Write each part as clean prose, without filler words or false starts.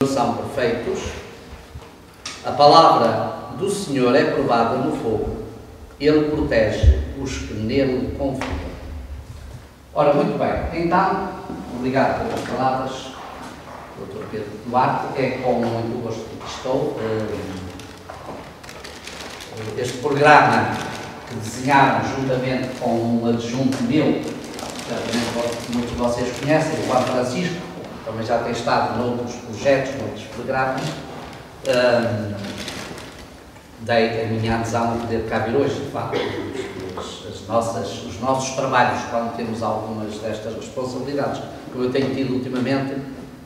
São perfeitos. A palavra do Senhor é provada no fogo. Ele protege os que nele confiam. Ora, muito bem. Então, obrigado pelas palavras, Dr. Pedro Duarte. É com muito gosto que estou. Este programa que desenharam juntamente com um adjunto meu, certamente muitos de vocês conhecem, o Juan Francisco, também já tem estado noutros projetos, noutros programas. Dei a minha adesão a poder cá vir hoje, de facto, os nossos trabalhos, quando temos algumas destas responsabilidades, como eu tenho tido ultimamente,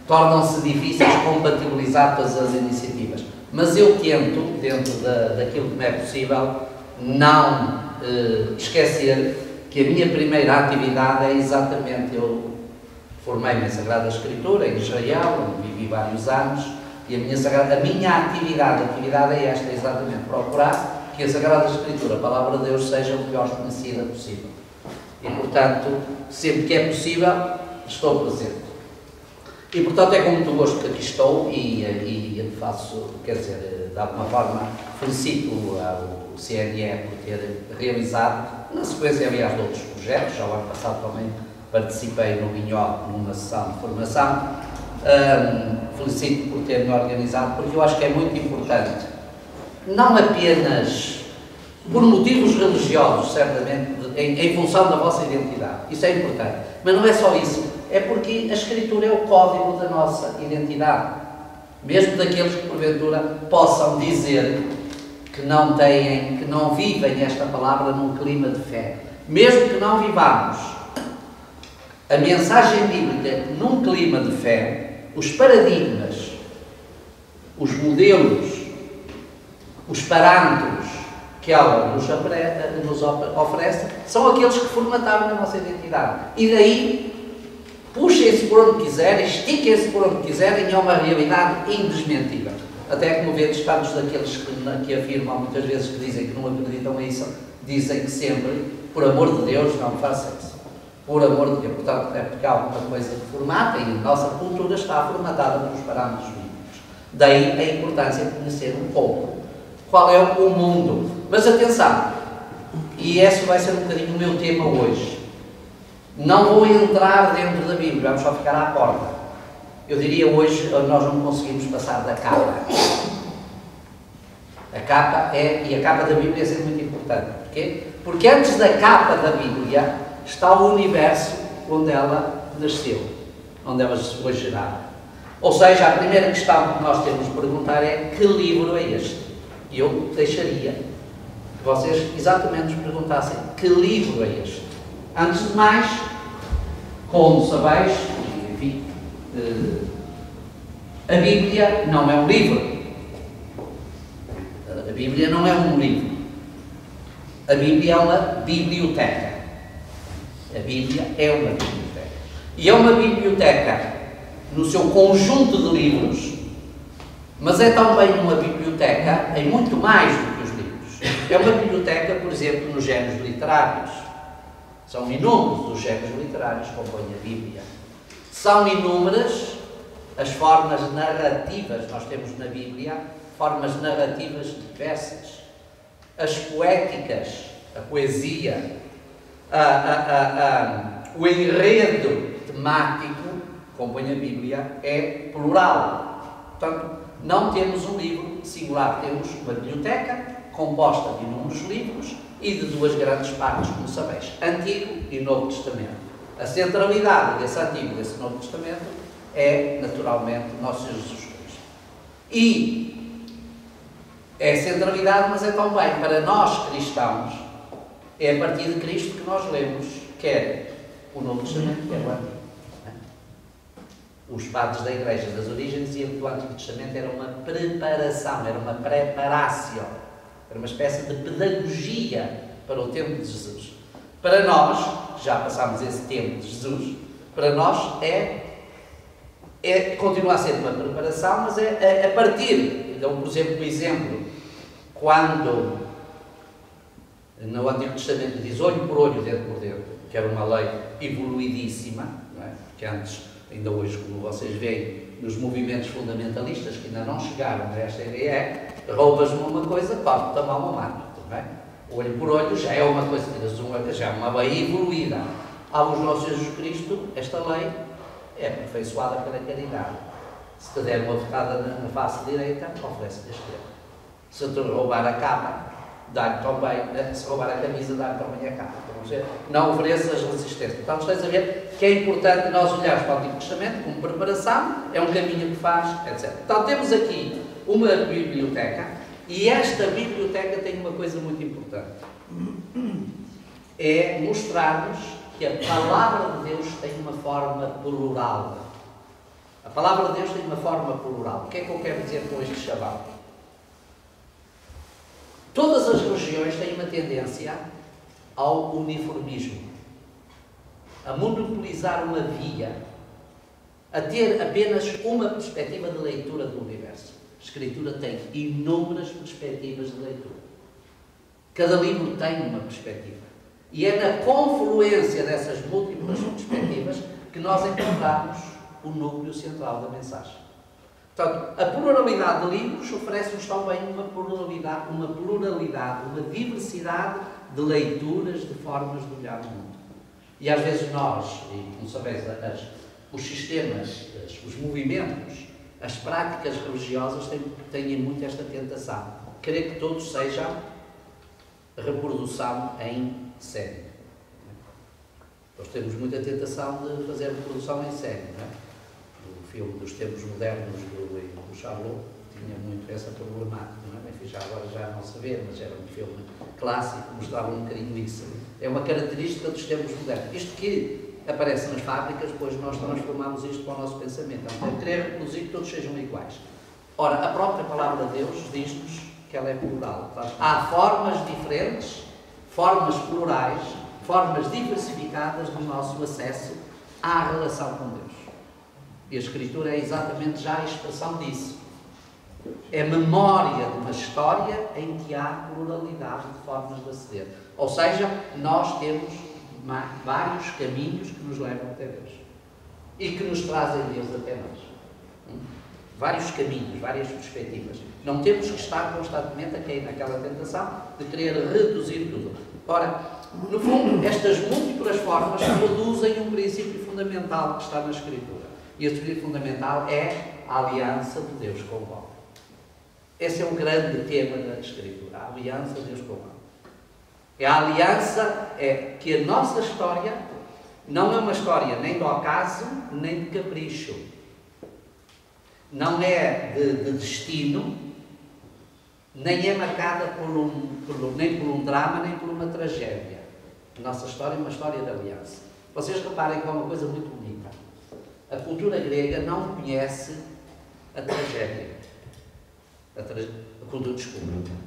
tornam-se difíceis compatibilizar todas as iniciativas. Mas eu tento, dentro daquilo que me é possível, não esquecer que a minha primeira atividade é exatamente, eu formei-me em Sagrada Escritura, em Israel, onde vivi vários anos, e a minha atividade é esta, exatamente, procurar que a Sagrada Escritura, a Palavra de Deus, seja o melhor conhecida possível. E, portanto, sempre que é possível, estou presente. E, portanto, é com muito gosto que aqui estou e faço, quer dizer, de alguma forma, felicito ao CNE por ter realizado, na sequência, aliás, de outros projetos. Já o ano passado também participei no Vinhó, numa sessão de formação. Felicito por ter-me organizado, porque eu acho que é muito importante, não apenas por motivos religiosos, certamente, em função da vossa identidade. Isso é importante. Mas não é só isso. É porque a Escritura é o código da nossa identidade. Mesmo daqueles que, porventura, possam dizer que não têm, que não vivem esta palavra num clima de fé. Mesmo que não vivamos a mensagem bíblica num clima de fé, os paradigmas, os modelos, os parâmetros que ela nos oferece, são aqueles que formataram a nossa identidade. E daí, puxem-se por onde quiserem, estiquem-se por onde quiserem, é uma realidade indesmentível. Até como vês, tantos daqueles que afirmam muitas vezes que dizem que não acreditam nisso, dizem que sempre, por amor de Deus, não façam isso. Por amor de Deus. Portanto, é porque há alguma coisa que formata e a nossa cultura está formatada pelos parâmetros bíblicos. Daí a importância de conhecer um pouco qual é o mundo. Mas atenção, e esse vai ser um bocadinho o meu tema hoje. Não vou entrar dentro da Bíblia, vamos só ficar à porta. Eu diria hoje, nós não conseguimos passar da capa. A capa e a capa da Bíblia é sempre muito importante. Porquê? Porque antes da capa da Bíblia está o universo onde ela nasceu, onde ela foi gerada. Ou seja, a primeira questão que nós temos de perguntar é: que livro é este? E eu deixaria que vocês exatamente nos perguntassem: que livro é este? Antes de mais, como sabeis, enfim, a Bíblia não é um livro. A Bíblia não é um livro. A Bíblia é uma biblioteca. A Bíblia é uma biblioteca. E é uma biblioteca no seu conjunto de livros, mas é também uma biblioteca em muito mais do que os livros. É uma biblioteca, por exemplo, nos géneros literários. São inúmeros os géneros literários que compõem a Bíblia. São inúmeras as formas narrativas. Nós temos na Bíblia formas narrativas diversas. As poéticas, a poesia, o enredo temático que compõe a Bíblia é plural. Portanto, não temos um livro singular, temos uma biblioteca composta de inúmeros livros e de duas grandes partes, como sabeis, Antigo e Novo Testamento. A centralidade desse Antigo e desse Novo Testamento é, naturalmente, nosso Senhor Jesus Cristo. E é centralidade, mas é também, para nós cristãos, é a partir de Cristo que nós lemos, quer o Novo Testamento, quer o Antigo. Os padres da Igreja das Origens diziam que o Antigo Testamento era uma preparação, era uma preparação, era uma espécie de pedagogia para o tempo de Jesus. Para nós, já passámos esse tempo de Jesus, para nós continua a ser uma preparação, mas é a partir, então, por exemplo, o exemplo, quando no Antigo Testamento diz olho por olho, dente por dente, que era uma lei evoluidíssima, não é? Porque antes, ainda hoje, como vocês veem, nos movimentos fundamentalistas que ainda não chegaram a esta ideia, roubas-me uma coisa, corto-te a mão a mano. Olho por olho já é uma coisa, já é uma lei evoluída. Ao nosso Jesus Cristo, esta lei é aperfeiçoada pela caridade. Se te der uma bocada na face direita, oferece-te a esquerda. Se te roubar a capa, dá-lhe também, se roubar a camisa, dá-lhe também a capa. Não ofereças resistência. Portanto, estás a ver que é importante nós olharmos para o Antigo Testamento como preparação, é um caminho que faz, etc. Então, temos aqui uma biblioteca, e esta biblioteca tem uma coisa muito importante. É mostrar-nos que a Palavra de Deus tem uma forma plural. A Palavra de Deus tem uma forma plural. O que é que eu quero dizer com este chavão? Todas as religiões têm uma tendência ao uniformismo, a monopolizar uma via, a ter apenas uma perspectiva de leitura do universo. A Escritura tem inúmeras perspectivas de leitura. Cada livro tem uma perspectiva. E é na confluência dessas múltiplas perspectivas que nós encontramos o núcleo central da mensagem. Portanto, a pluralidade de livros oferece-nos também uma pluralidade, uma diversidade de leituras, de formas de olhar o mundo. E às vezes nós, e como sabeis, os sistemas, os movimentos, as práticas religiosas têm muito esta tentação. Querer que todos sejam reprodução em série. Nós temos muita tentação de fazer reprodução em série. Não é? O filme dos tempos modernos do Charlot tinha muito essa problemática. Não é? Enfim, já agora já não se vê, mas era um filme clássico que mostrava um bocadinho isso. É uma característica dos tempos modernos. Isto que aparece nas fábricas, depois nós transformamos isto para o nosso pensamento. Então, é querer reproduzir que todos sejam iguais. Ora, a própria Palavra de Deus diz-nos que ela é plural. Portanto, há formas diferentes, formas plurais, formas diversificadas do nosso acesso à relação com Deus. E a Escritura é exatamente já a expressão disso. É memória de uma história em que há pluralidade de formas de aceder. Ou seja, nós temos vários caminhos que nos levam até Deus. E que nos trazem Deus até nós. Vários caminhos, várias perspectivas. Não temos que estar constantemente a cair naquela tentação de querer reduzir tudo. Ora, no fundo, estas múltiplas formas produzem um princípio fundamental que está na Escritura. E esse princípio fundamental é a aliança de Deus com o homem. Esse é o grande tema da Escritura, a aliança de Deus com o homem. A aliança é que a nossa história não é uma história nem do acaso, nem de capricho. Não é de destino, nem é marcada nem por um drama, nem por uma tragédia. A nossa história é uma história de aliança. Vocês reparem que é uma coisa muito bonita. A cultura grega não conhece a tragédia.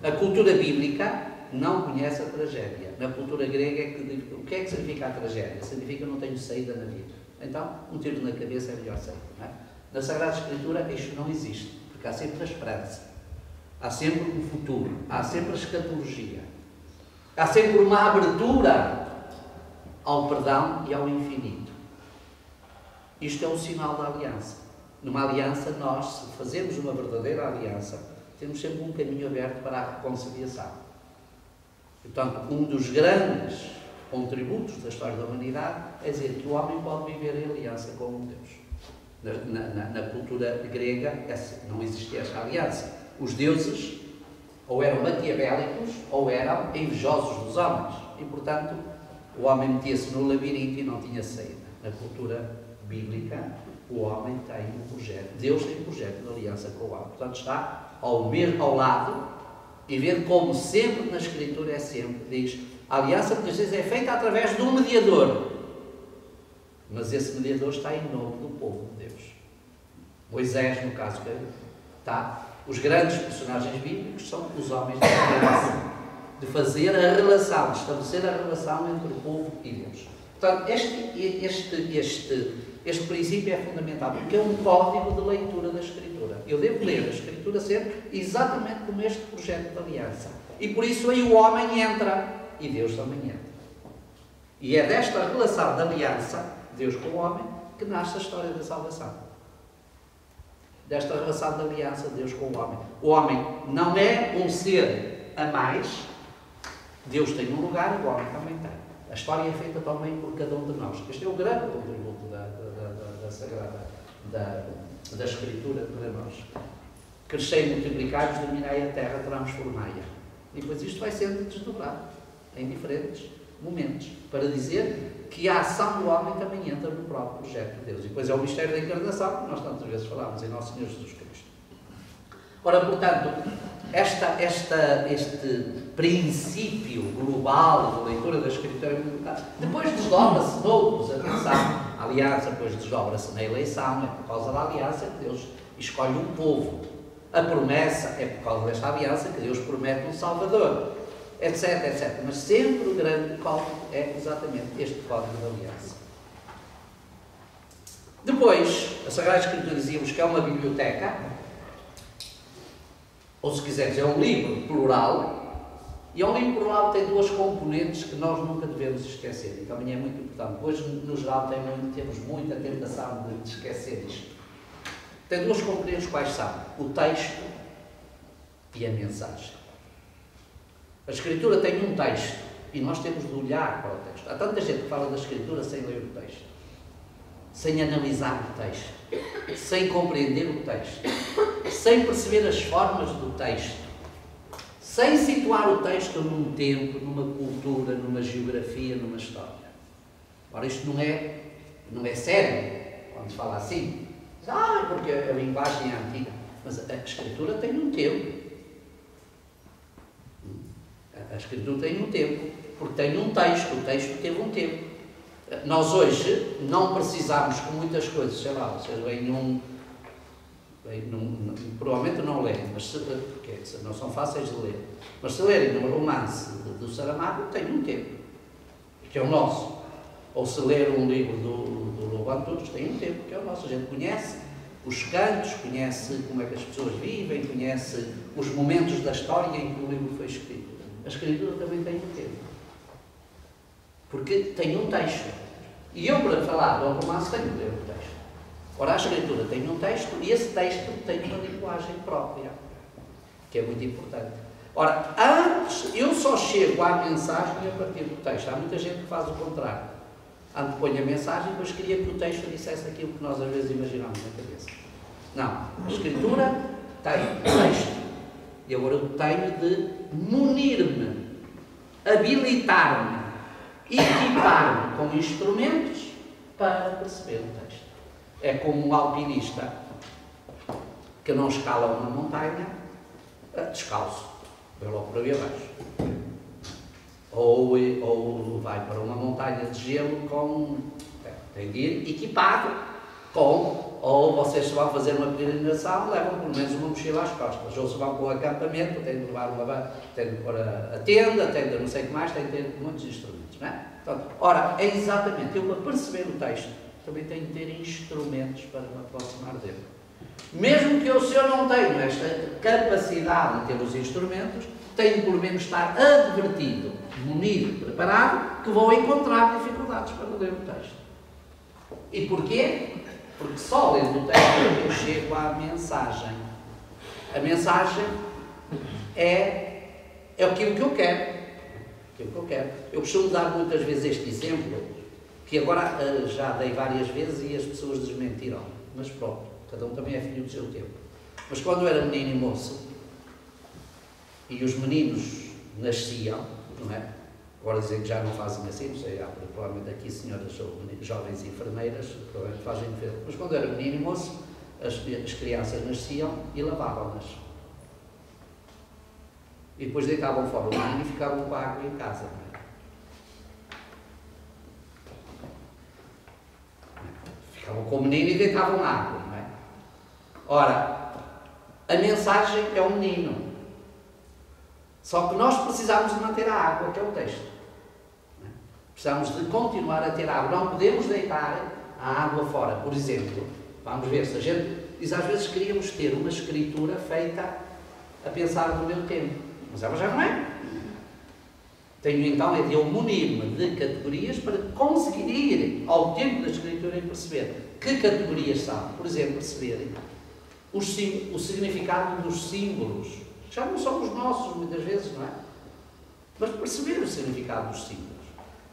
A cultura bíblica não conhece a tragédia. Na cultura grega, o que é que significa a tragédia? Significa que eu não tenho saída na vida. Então, um tiro na cabeça é a melhor saída. Não é? Na Sagrada Escritura, isto não existe, porque há sempre a esperança. Há sempre um futuro. Há sempre a escatologia. Há sempre uma abertura ao perdão e ao infinito. Isto é um sinal da aliança. Numa aliança, nós, se fazemos uma verdadeira aliança, temos sempre um caminho aberto para a reconciliação. Portanto, um dos grandes contributos da história da humanidade é dizer que o homem pode viver em aliança com um Deus. Na cultura grega não existia essa aliança. Os deuses ou eram maquiavélicos ou eram invejosos dos homens. E, portanto, o homem metia-se no labirinto e não tinha saída. Na cultura bíblica, o homem tem um projeto. Deus tem um projeto de aliança com o homem. Portanto, está ao lado e ver como sempre na Escritura é sempre, diz, a aliança muitas vezes é feita através de um mediador. Mas esse mediador está em nome do povo de Deus. Moisés, no caso, está. Os grandes personagens bíblicos são os homens de aliança, de fazer a relação, de estabelecer a relação entre o povo e Deus. Portanto, este princípio é fundamental, porque é um código de leitura da Escritura. Eu devo ler a Escritura sempre exatamente como este projeto de aliança. E por isso aí o homem entra, e Deus também entra. E é desta relação de aliança, Deus com o homem, que nasce a história da salvação. desta relação de aliança de Deus com o homem. O homem não é um ser a mais, Deus tem um lugar e o homem também tem. A história é feita também por cada um de nós. Este é o grande contributo da Sagrada, da Escritura para nós. Crescei e multiplicai-vos, dominai a terra, transformai-a. E depois isto vai sendo desdobrado em diferentes momentos, para dizer que a ação do homem também entra no próprio projeto de Deus. E depois é o mistério da encarnação, que nós tantas vezes falamos em Nosso Senhor Jesus Cristo. Ora, portanto, este princípio global de leitura da Escritura é muito importante. Depois desdobra-se noutros, atenção, a aliança depois desdobra-se na eleição, é por causa da aliança que Deus escolhe um povo. A promessa é por causa desta aliança que Deus promete um Salvador, etc, etc. Mas sempre o grande código é exatamente este código da aliança. Depois, a Sagrada Escritura dizíamos que é uma biblioteca, ou se quiseres, é um livro plural, e um livro plural tem duas componentes que nós nunca devemos esquecer, e também é muito importante. Hoje, no geral, temos muita tentação de esquecer isto. Tem duas componentes quais são? O texto e a mensagem. A Escritura tem um texto e nós temos de olhar para o texto. Há tanta gente que fala da Escritura sem ler o texto, sem analisar o texto, sem compreender o texto, sem perceber as formas do texto, sem situar o texto num tempo, numa cultura, numa geografia, numa história. Ora, isto não é sério quando se fala assim. Porque a linguagem é antiga. Mas a Escritura tem um tempo. A Escritura tem um tempo, porque tem um texto. O texto teve um tempo. Nós hoje não precisamos com muitas coisas, sei lá, vocês provavelmente não leem, porque não são fáceis de ler. Mas se lerem um romance do Saramago, tem um tempo, que é o nosso. Ou se ler um livro do Lobo Antunes, tem um tempo, que é o nosso. A gente conhece os cantos, conhece como é que as pessoas vivem, conhece os momentos da história em que o livro foi escrito. A Escritura também tem um tempo, porque tem um texto. E eu, para falar de um romance, tenho que ler o texto. Ora, a Escritura tem um texto e esse texto tem uma linguagem própria, que é muito importante. Ora, antes, eu só chego à mensagem a partir do texto. Há muita gente que faz o contrário. Antes põe a mensagem e depois queria que o texto dissesse aquilo que nós às vezes imaginamos na cabeça. Não. A Escritura tem texto. E agora eu tenho de munir-me, habilitar-me, equipar-me com instrumentos para perceber o texto. É como um alpinista que não escala uma montanha descalço, vai logo para aí abaixo. Ou vai para uma montanha de gelo tem de ir equipado ou vocês se vão fazer uma peregrinação, levam pelo menos uma mochila às costas, ou se vão para o acampamento, têm de levar têm de pôr a tenda, têm de não sei o que mais, têm de ter muitos instrumentos, não é? Portanto, ora, é exatamente, eu para perceber o texto, também tenho de ter instrumentos para me aproximar dele. Mesmo que se eu não tenho esta capacidade de ter os instrumentos, tenho pelo menos de estar advertido, munido, preparado, que vou encontrar dificuldades para ler o texto. E porquê? Porque só lendo o texto eu chego à mensagem. A mensagem é aquilo que eu quero. Eu costumo dar muitas vezes este exemplo, que agora já dei várias vezes e as pessoas desmentiram. Mas pronto, cada um também é filho do seu tempo. Mas quando eu era menino e moço, e os meninos nasciam, não é? Agora dizem que já não fazem assim, não sei, provavelmente aqui senhoras jovens enfermeiras, provavelmente fazem diferente. Mas quando eu era menino e moço, as crianças nasciam e lavavam-nas. E depois deitavam fora o menino e ficavam com a água em casa. Não é? Ficavam com o menino e deitavam água, não é? Ora, a mensagem é o menino. Só que nós precisamos de manter a água, que é o texto. Precisamos de continuar a ter água. Não podemos deitar a água fora. Por exemplo, vamos ver, se a gente diz, às vezes queríamos ter uma escritura feita a pensar no meu tempo. Mas ela já não é. Tenho então de eu munir-me de categorias para conseguir ir ao tempo da escritura e perceber que categorias são. Por exemplo, perceber o significado dos símbolos. Já não são os nossos, muitas vezes, não é? Mas perceber o significado dos símbolos.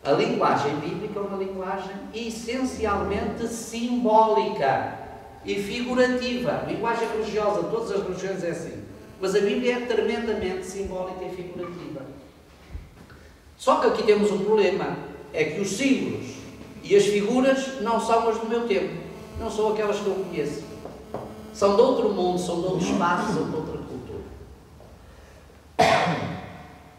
A linguagem bíblica é uma linguagem essencialmente simbólica e figurativa. A linguagem religiosa, todas as religiões é assim. Mas a Bíblia é tremendamente simbólica e figurativa. Só que aqui temos um problema. É que os símbolos e as figuras não são as do meu tempo. Não são aquelas que eu conheço. São de outro mundo, são de outro espaço, são de outra cultura.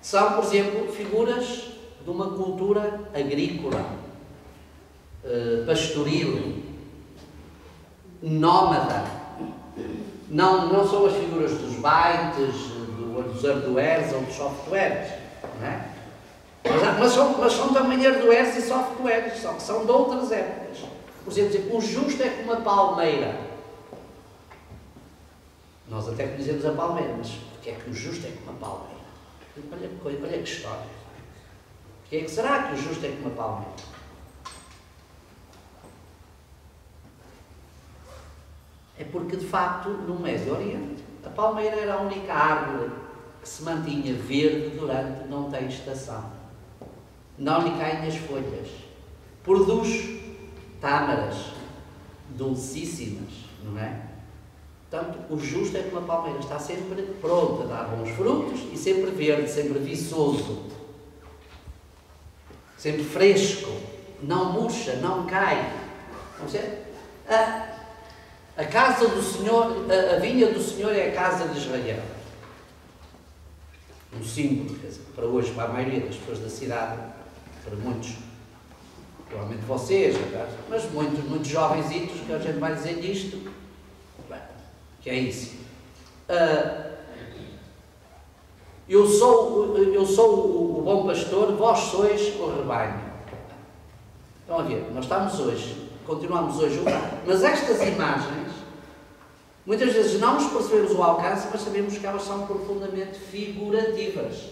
São, por exemplo, figuras de uma cultura agrícola, pastoril, nómada. Não são as figuras dos bytes, dos hardwares ou dos softwares, não é? Mas são também hardwares e softwares, só que são de outras épocas. Por exemplo, o justo é como uma palmeira. Nós até conhecemos a palmeira, mas porque é que o justo é como uma palmeira? Olha que história. Porque é que será que o justo é como uma palmeira? É porque, de facto, no Médio Oriente, a palmeira era a única árvore que se mantinha verde durante não tem estação. Não lhe caem as folhas. Produz tâmaras dulcíssimas, não é? Portanto, o justo é como a palmeira, está sempre pronto a dar bons frutos e sempre verde, sempre viçoso, sempre fresco, não murcha, não cai. Vamos ver? A casa do Senhor, a vinha do Senhor é a casa de Israel. Um símbolo, quer dizer, para hoje, para a maioria das pessoas da cidade, para muitos, provavelmente vocês, mas muitos jovenzitos que a gente vai dizer isto, que é isso. Eu sou o bom pastor, vós sois o rebanho. Estão a ver, nós estamos hoje, continuamos hoje, mas estas imagens, muitas vezes não nos percebemos o alcance, mas sabemos que elas são profundamente figurativas.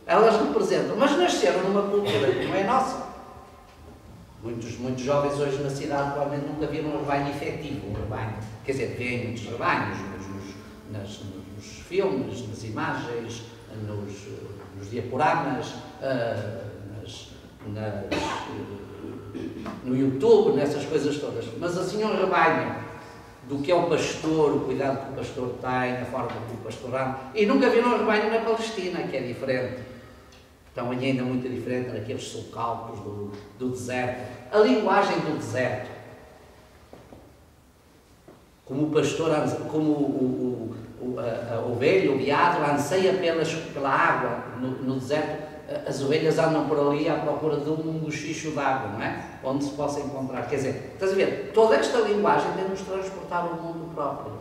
Elas representam, mas nasceram numa cultura que não é nossa. Muitos jovens hoje na cidade provavelmente nunca viram um rebanho efetivo, um rebanho. Quer dizer, veem muitos rebanhos nos filmes, nas imagens, nos diaporamas, no YouTube, nessas coisas todas. Mas assim um rebanho do que é o pastor, o cuidado que o pastor tem, a forma como o pastor anda. E nunca viram um rebanho na Palestina, que é diferente. Então, ainda muito diferente daqueles sulcalcos do deserto. A linguagem do deserto. Como o pastor, como a ovelha, o veado, anseia pela água no deserto, as ovelhas andam por ali à procura de um bochicho de água, não é? Onde se possa encontrar. Quer dizer, estás a ver? Toda esta linguagem tem de nos transportar ao mundo próprio.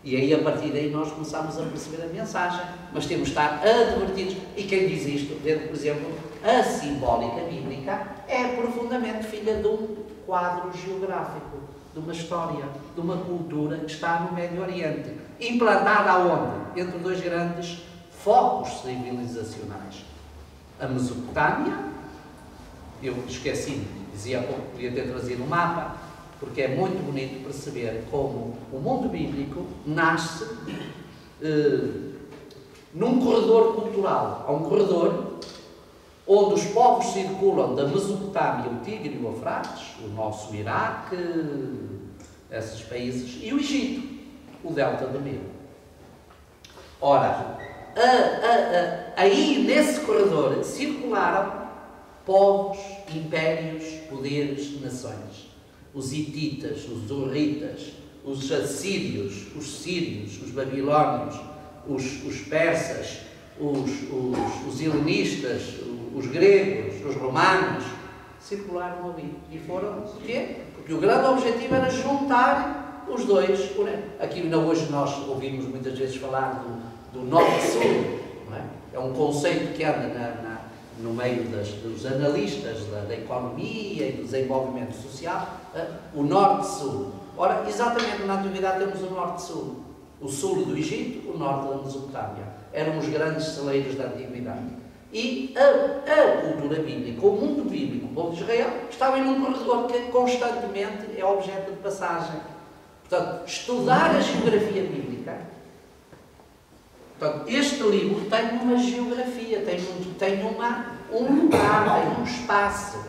E aí, a partir daí, nós começamos a perceber a mensagem, mas temos de estar advertidos. E quem diz isto, vendo, por exemplo, a simbólica bíblica é profundamente filha de um quadro geográfico, de uma história, de uma cultura que está no Médio Oriente, implantada aonde? Entre dois grandes focos civilizacionais. A Mesopotâmia, eu esqueci, dizia há pouco que podia ter trazido um mapa, porque é muito bonito perceber como o mundo bíblico nasce num corredor cultural. Há um corredor onde os povos circulam da Mesopotâmia, o Tigre e o Eufrates, o nosso Iraque, esses países, e o Egito, o delta do Nilo. Ora, aí nesse corredor circularam povos, impérios, poderes, nações. Os hititas, os hurritas, os assírios, os sírios, os babilónios, os persas, os helenistas, os gregos, os romanos, circularam ali. E foram, por quê? Porque o grande objetivo era juntar os dois. Aqui ainda hoje nós ouvimos muitas vezes falar do norte-sul, não é? É um conceito que anda no meio dos analistas da economia e do desenvolvimento social, o norte-sul. Ora, exatamente na antiguidade temos o norte-sul. O sul do Egito, o norte da Mesopotâmia. Eram os grandes celeiros da antiguidade. E a cultura bíblica, o mundo bíblico, o povo de Israel, estava em um corredor que constantemente é objeto de passagem. Portanto, estudar a geografia bíblica. Portanto, este livro tem uma geografia, tem um lugar, tem um espaço.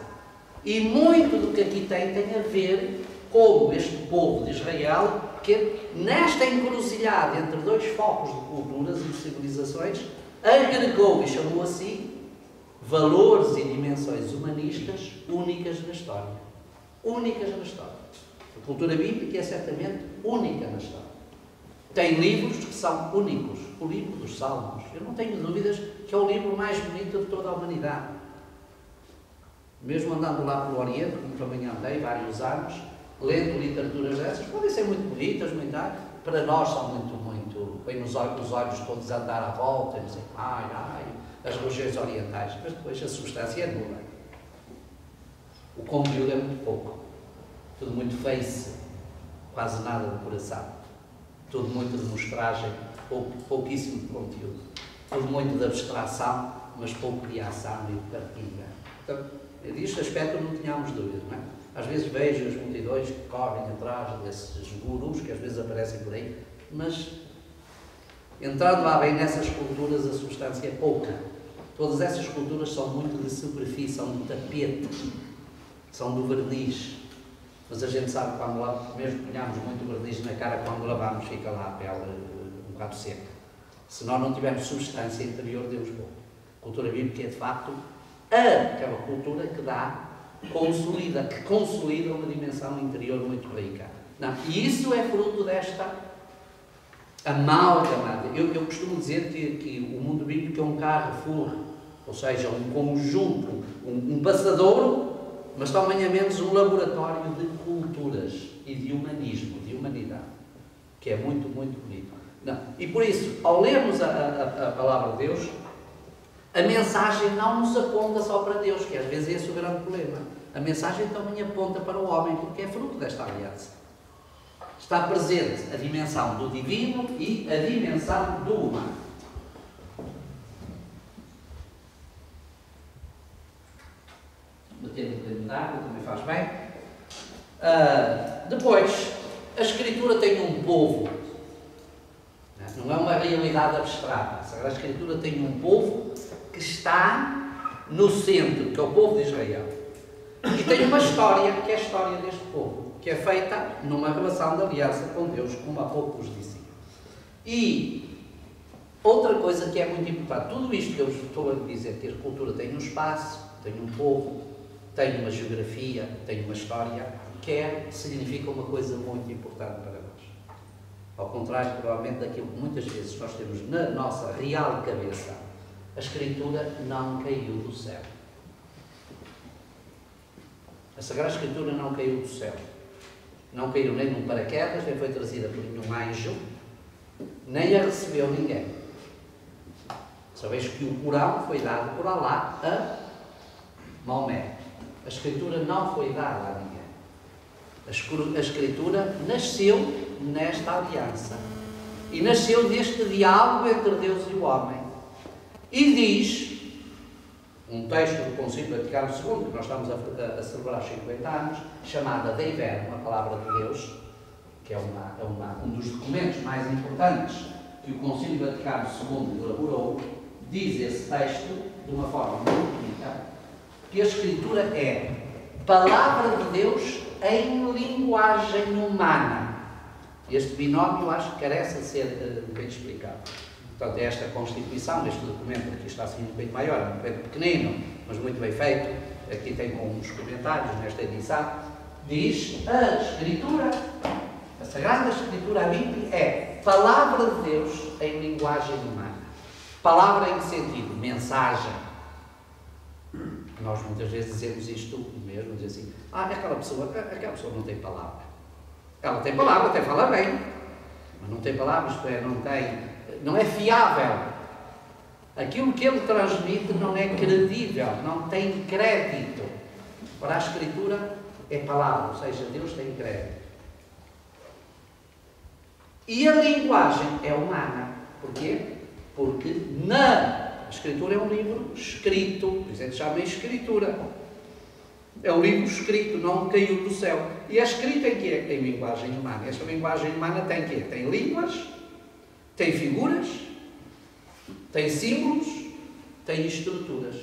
E muito do que aqui tem a ver com este povo de Israel, que nesta encruzilhada entre dois focos de culturas e de civilizações, agregou e chamou a si valores e dimensões humanistas únicas na história. Únicas na história. A cultura bíblica é certamente única na história. Tem livros que são únicos. O livro dos Salmos. Eu não tenho dúvidas que é o livro mais bonito de toda a humanidade. Mesmo andando lá pelo Oriente, como também andei vários anos, lendo literaturas dessas, podem ser muito bonitas, para nós são muito, bem os olhos todos a andar à volta, e dizer, as religiões orientais, mas depois a substância é nula. O conteúdo é muito pouco. Tudo muito face, quase nada de coração. Tudo muito de mostragem, pouquíssimo de conteúdo. Tudo muito de abstração, mas pouco de ação e de partilha. Então, deste aspecto não tínhamos dúvida, não é? Às vezes vejo as multidões que correm atrás desses gurus que às vezes aparecem por aí, mas entrando lá bem nessas culturas, a substância é pouca. Todas essas culturas são muito de superfície, são do tapete, são do verniz. Mas a gente sabe que quando mesmo ponhamos muito verniz na cara, quando lavamos fica lá a pele um bocado seca. Se nós não tivermos substância interior, Deus pouco. A cultura bíblica é de facto aquela cultura que que consolida uma dimensão interior muito rica. Não, e isso é fruto desta amálgama. Eu costumo dizer que o mundo bíblico é um Carrefour, ou seja, um conjunto, um passadouro, mas também é menos um laboratório de culturas e de humanismo, de humanidade, que é muito, muito bonito. Não. E por isso, ao lermos a palavra de Deus, a mensagem não nos aponta só para Deus, que às vezes é esse o grande problema. A mensagem também aponta para o homem, porque é fruto desta aliança. Está presente a dimensão do divino e a dimensão do humano. Bater um bocadinho de água também faz bem. Depois, a Escritura tem um povo. Não é uma realidade abstrata. A Sagrada Escritura tem um povo que está no centro, que é o povo de Israel. E tem uma história, que é a história deste povo, que é feita numa relação de aliança com Deus, como há pouco vos dizia. E outra coisa que é muito importante, tudo isto que eu estou a dizer, que a cultura tem um espaço, tem um povo, tem uma geografia, tem uma história, significa uma coisa muito importante para nós. Ao contrário, provavelmente, daquilo que muitas vezes nós temos na nossa real cabeça, a Escritura não caiu do céu. A Sagrada Escritura não caiu do céu. Não caiu nem num paraquedas, nem foi trazida por nenhum anjo, nem a recebeu ninguém. Sabeis que o Corão foi dado por Alá a Maomé. A Escritura não foi dada a ninguém. A Escritura nasceu nesta aliança. E nasceu deste diálogo entre Deus e o homem. E diz, um texto do Concílio Vaticano II, que nós estamos a celebrar 50 anos, chamada Dei Verbum, a Palavra de Deus, que é um dos documentos mais importantes que o Concílio Vaticano II elaborou, diz esse texto, de uma forma muito bonita, que a Escritura é Palavra de Deus em linguagem humana. Este binómio, acho que carece de ser bem explicado. Portanto, é esta Constituição, este documento, aqui está assim um bocadinho maior, um bocadinho pequenino, mas muito bem feito, aqui tem com uns comentários nesta edição, diz a Escritura, a Sagrada Escritura, a Bíblia, é Palavra de Deus em linguagem humana. Palavra em que sentido? Mensagem. Nós muitas vezes dizemos isto mesmo, dizemos assim, aquela pessoa não tem palavra. Ela tem palavra, até fala bem, mas não tem palavra, isto é, não é fiável. Aquilo que ele transmite não é credível, não tem crédito. Para a Escritura é palavra, ou seja, Deus tem crédito. E a linguagem é humana. Porquê? Porque a Escritura é um livro escrito, por isso é que se chama Escritura. É um livro escrito, não caiu do céu. E é escrito em quê? Em linguagem humana. Esta linguagem humana tem quê? Tem línguas, tem figuras, tem símbolos, tem estruturas.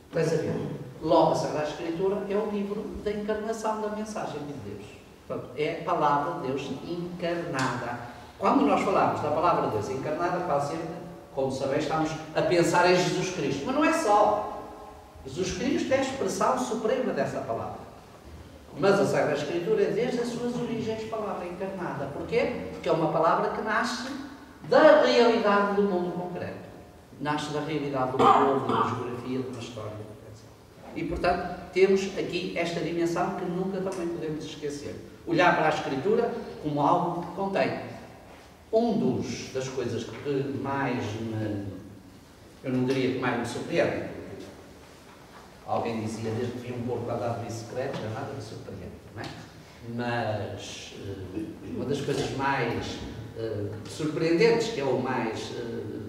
Estás a ver? Logo, a Sagrada Escritura é o livro da encarnação da mensagem de Deus. Portanto, é a palavra de Deus encarnada. Quando nós falamos da palavra de Deus encarnada, quase sempre, como sabeis, estamos a pensar em Jesus Cristo. Mas não é só. Jesus Cristo é a expressão suprema dessa palavra. Mas a Sagrada Escritura é desde as suas origens palavra encarnada. Porquê? Porque é uma palavra que nasce da realidade do mundo concreto. Nasce da realidade do povo, de uma geografia, de uma história. E, portanto, temos aqui esta dimensão que nunca também podemos esquecer. Olhar para a Escritura como algo que contém. Das coisas que mais eu não diria que mais me surpreende. Alguém dizia, desde que vi um porco andar de bicicleta, já nada me surpreende, não é? Mas uma das coisas mais surpreendentes, que é o mais,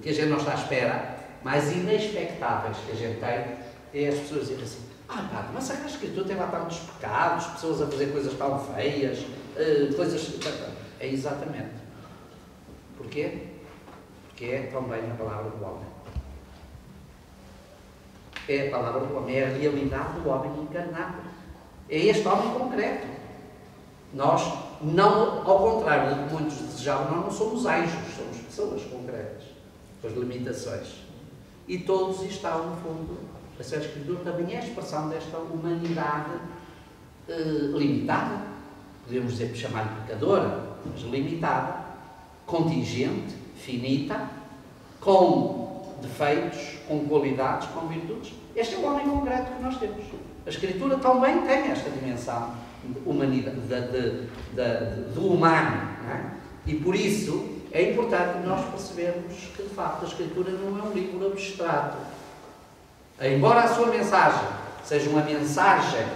que a gente não está à espera, mais inexpectáveis que a gente tem, é as pessoas dizerem assim, padre, mas a Escritura tem lá tantos pecados, pessoas a fazer coisas tão feias, coisas... É exatamente. Porquê? Porque é também a palavra do homem. É a palavra do homem, é a realidade do homem encarnado. É este homem concreto. Nós, não, ao contrário do que muitos desejavam, nós não somos anjos, somos pessoas concretas, com as limitações. E todos estão, no fundo, a Sagrada Escritura também é a expressão desta humanidade limitada, podemos dizer, chamar-lhe pecadora, mas limitada, contingente, finita, com defeitos, com qualidades, com virtudes. Este é o homem concreto que nós temos. A Escritura também tem esta dimensão de humanidade, do humano. Não é? E por isso é importante nós percebermos que, de facto, a Escritura não é um livro abstrato. Embora a sua mensagem seja uma mensagem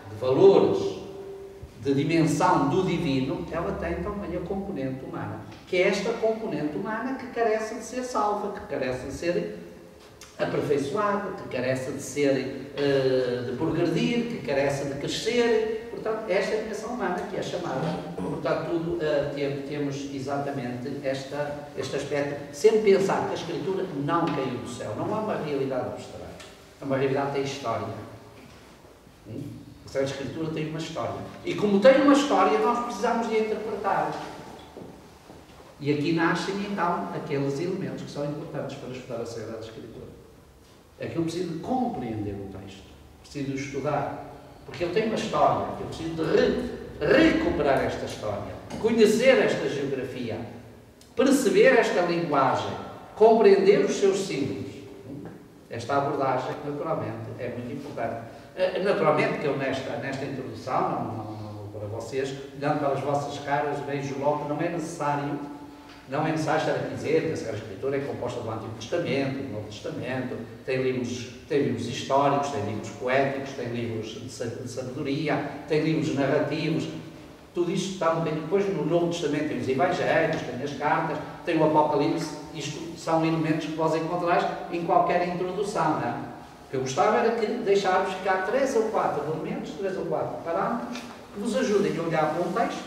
de valores, de dimensão do divino, ela tem também a componente humana, que é esta componente humana que carece de ser salva, que carece de ser aperfeiçoada, que carece de ser, de progredir, que carece de crescer. Portanto, esta é a dimensão humana que é chamada. Portanto, tudo temos exatamente este aspecto. Sempre pensar que a Escritura não caiu do céu, não é uma realidade abstrata, é uma realidade que tem história. A Sagrada Escritura tem uma história. E como tem uma história, nós precisamos de a interpretar. E aqui nascem, então, aqueles elementos que são importantes para estudar a Sagrada Escritura. É que eu preciso de compreender o texto. Preciso de estudar. Porque ele tem uma história. Eu preciso de recuperar esta história. Conhecer esta geografia. Perceber esta linguagem. Compreender os seus símbolos. Esta abordagem, naturalmente, é muito importante. Naturalmente que eu nesta introdução, não para vocês, olhando para as vossas caras, vejo logo que não é necessário estar a dizer que a Sagrada Escritura é composta do Antigo Testamento, do Novo Testamento, tem livros históricos, tem livros poéticos, tem livros de sabedoria, tem livros narrativos, tudo isto está um bocadinho. Depois no Novo Testamento tem os Evangelhos, tem as cartas, tem o Apocalipse, isto são elementos que vós encontrais em qualquer introdução, não é? O que eu gostava era que deixar-vos ficar 3 ou 4 elementos, 3 ou 4 parâmetros, que vos ajudem a olhar para um texto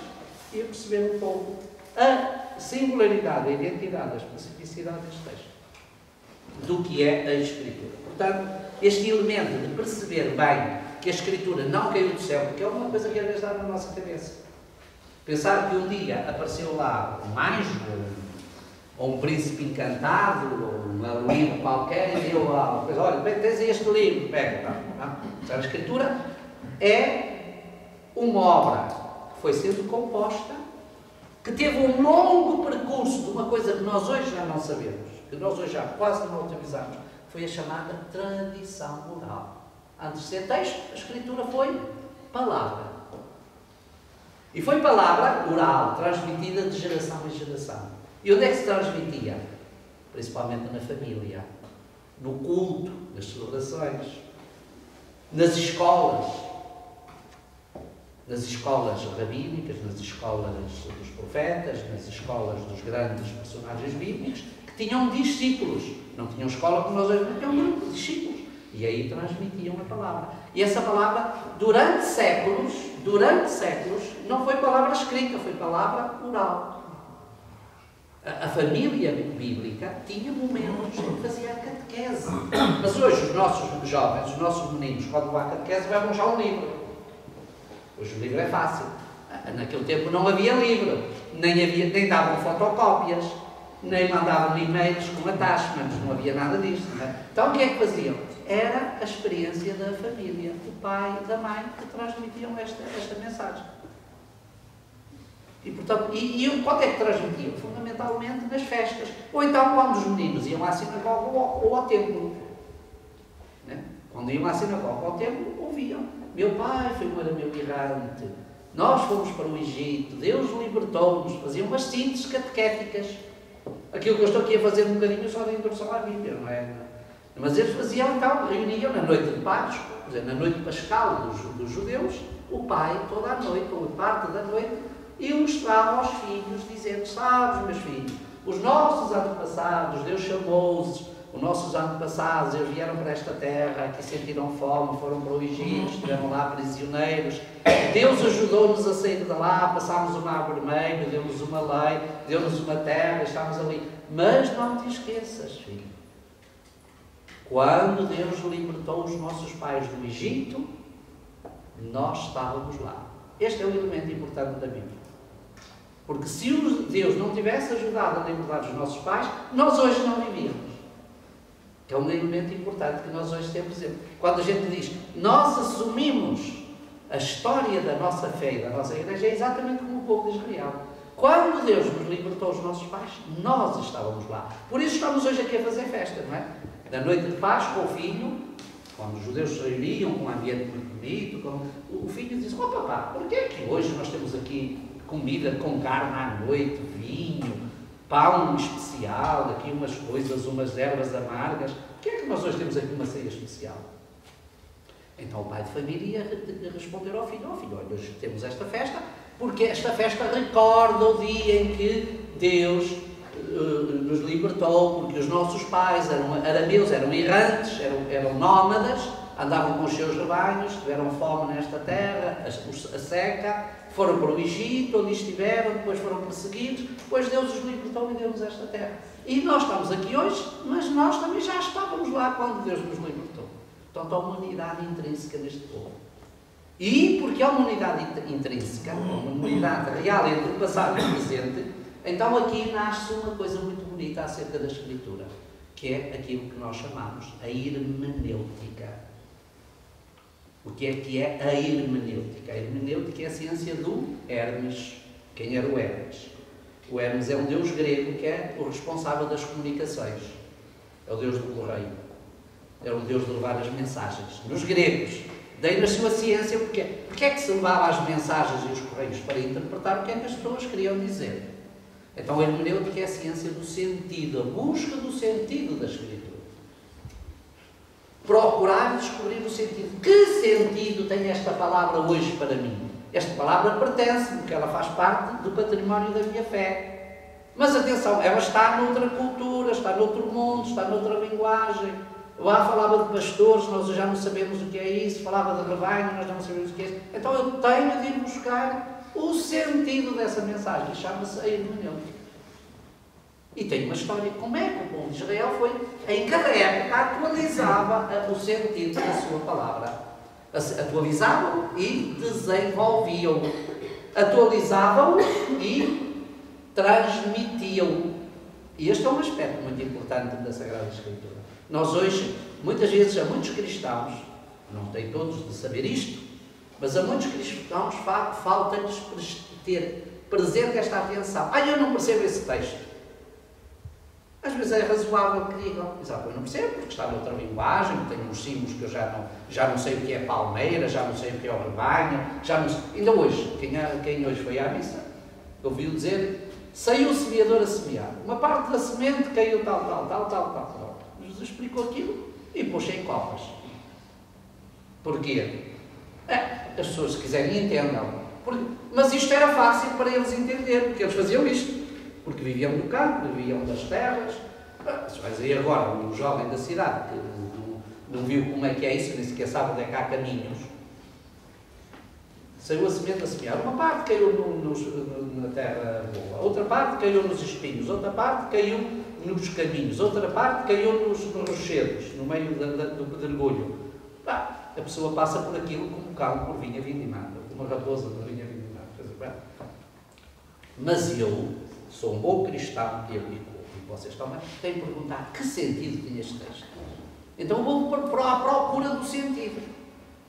e a perceber um pouco a singularidade, a identidade, a especificidade deste texto, do que é a Escritura. Portanto, este elemento de perceber bem que a Escritura não caiu do céu, porque é uma coisa que às vezes dá na nossa cabeça. Pensar que um dia apareceu lá um anjo, ou um príncipe encantado, ou um livro qualquer, e deu lá uma coisa, olha, bem, tens este livro, pega. Não. A Escritura é uma obra que foi sendo composta, que teve um longo percurso de uma coisa que nós hoje já não sabemos, que nós hoje já quase não utilizamos, foi a chamada tradição oral. Antes de ser texto, a Escritura foi palavra. E foi palavra oral, transmitida de geração em geração. E onde é que se transmitia? Principalmente na família, no culto, nas celebrações, nas escolas rabínicas, nas escolas dos profetas, nas escolas dos grandes personagens bíblicos, que tinham discípulos. Não tinham escola como nós hoje, tinham um grupo de discípulos, E aí transmitiam a palavra. E essa palavra, durante séculos, não foi palavra escrita, foi palavra oral. A família bíblica tinha momentos em que fazia a catequese. Mas hoje os nossos jovens, os nossos meninos, quando vão à catequese, vão já um livro. Hoje o livro é fácil. Naquele tempo não havia livro, nem davam fotocópias, nem mandavam e-mails com attachments, não havia nada disso. Não é? Então o que é que faziam? Era a experiência da família, do pai e da mãe, que transmitiam esta mensagem. E, portanto, quando é que transmitiam? Fundamentalmente nas festas. Ou então quando os meninos iam à sinagoga ou ao templo. Né? Quando iam à sinagoga ou ao templo, ouviam. Meu pai foi um arameu errante. Nós fomos para o Egito. Deus libertou-nos. Faziam umas síntese catequéticas. Aquilo que eu estou aqui a fazer um bocadinho só de introdução à Bíblia, não é? Mas eles faziam, então, reuniam na noite de Páscoa, quer dizer, na noite pascal dos judeus, o pai, toda a noite, ou parte da noite, e mostrava aos filhos, dizendo: sabes, meus filhos, os nossos antepassados, Deus chamou-os, os nossos antepassados, eles vieram para esta terra, aqui sentiram fome, foram para o Egito, estiveram lá prisioneiros, Deus ajudou-nos a sair de lá, passámos o mar vermelho, deu-nos uma lei, deu-nos uma terra, estávamos ali. Mas não te esqueças, filho, quando Deus libertou os nossos pais do Egito, nós estávamos lá. Este é o elemento importante da Bíblia. Porque se Deus não tivesse ajudado a libertar os nossos pais, nós hoje não vivíamos. Que é um elemento importante que nós hoje temos presente. Quando a gente diz, nós assumimos a história da nossa fé e da nossa igreja, é exatamente como o povo de Israel. Quando Deus nos libertou os nossos pais, nós estávamos lá. Por isso estamos hoje aqui a fazer festa, não é? Na noite de Páscoa, o filho, quando os judeus se reuniam com um ambiente muito bonito, o filho diz: ó papá, por que é que hoje nós temos aqui comida com carne à noite, vinho, pão especial, aqui umas coisas, umas ervas amargas? Por que é que nós hoje temos aqui uma ceia especial? Então o pai de família ia responder ao filho: ó filho, olha, hoje temos esta festa, porque esta festa recorda o dia em que Deus nos libertou, porque os nossos pais eram arameus, eram errantes, eram nómadas, andavam com os seus rebanhos, tiveram fome nesta terra, a seca, foram para o Egito, onde estiveram, depois foram perseguidos, depois Deus os libertou e deu-nos esta terra. E nós estamos aqui hoje, mas nós também já estávamos lá quando Deus nos libertou. Portanto, há uma unidade intrínseca neste povo. E porque há uma unidade intrínseca, uma unidade real entre o passado e o presente, então aqui nasce uma coisa muito bonita acerca da Escritura, que é aquilo que nós chamamos a hermenêutica. O que é a hermenêutica? A hermenêutica é a ciência do Hermes. Quem era o Hermes? O Hermes é um deus grego que é o responsável das comunicações. É o deus do correio. É o deus de levar as mensagens. Nos gregos, daí nasceu a ciência, porque é que se levava as mensagens e os correios? Para interpretar o que é que as pessoas queriam dizer. Então a hermenêutica é a ciência do sentido, a busca do sentido da Escritura. Procurar descobrir o sentido. Que sentido tem esta palavra hoje para mim? Esta palavra pertence-me, porque ela faz parte do património da minha fé. Mas atenção, ela está noutra cultura, está noutro mundo, está noutra linguagem. Lá falava de pastores, nós já não sabemos o que é isso, falava de rebanho, nós já não sabemos o que é isso. Então eu tenho de ir buscar o sentido dessa mensagem, chama-se a hermenêutica. E tem uma história, como é que o povo de Israel foi, em cada época, atualizava o sentido da sua palavra. Atualizavam e desenvolviam. Atualizavam e transmitiam. E este é um aspecto muito importante da Sagrada Escritura. Nós hoje, muitas vezes, a muitos cristãos, não têm todos de saber isto, mas a muitos cristãos falta-lhes ter presente esta atenção. Eu não percebo esse texto. Às vezes é razoável que digam: exato, eu não percebo, porque está noutra linguagem, tem uns símbolos que eu já não sei o que é palmeira, já não sei o que é o rebanho, já não sei. Ainda hoje, quem hoje foi à missa, ouviu dizer: saiu o semeador a semear. Uma parte da semente caiu tal. Jesus explicou aquilo e pôs em copas. Porquê? As pessoas, se quiserem, entendam. Mas isto era fácil para eles entender, porque eles faziam isto. Porque viviam do campo, viviam das terras. Se vais aí agora, um jovem da cidade, não viu como é que é isso, nem sequer sabe onde é que há caminhos. Saiu a semente a semear. Uma parte caiu na terra boa, outra parte caiu nos espinhos, outra parte caiu nos caminhos, outra parte caiu nos rochedos, no meio do pedregulho. A pessoa passa por aquilo como um cão por vinha vindimada, como uma raposa por vinha vindimada. Mas eu sou um bom cristão e vocês também têm que perguntar que sentido tinha este texto. Então eu vou à procura do sentido.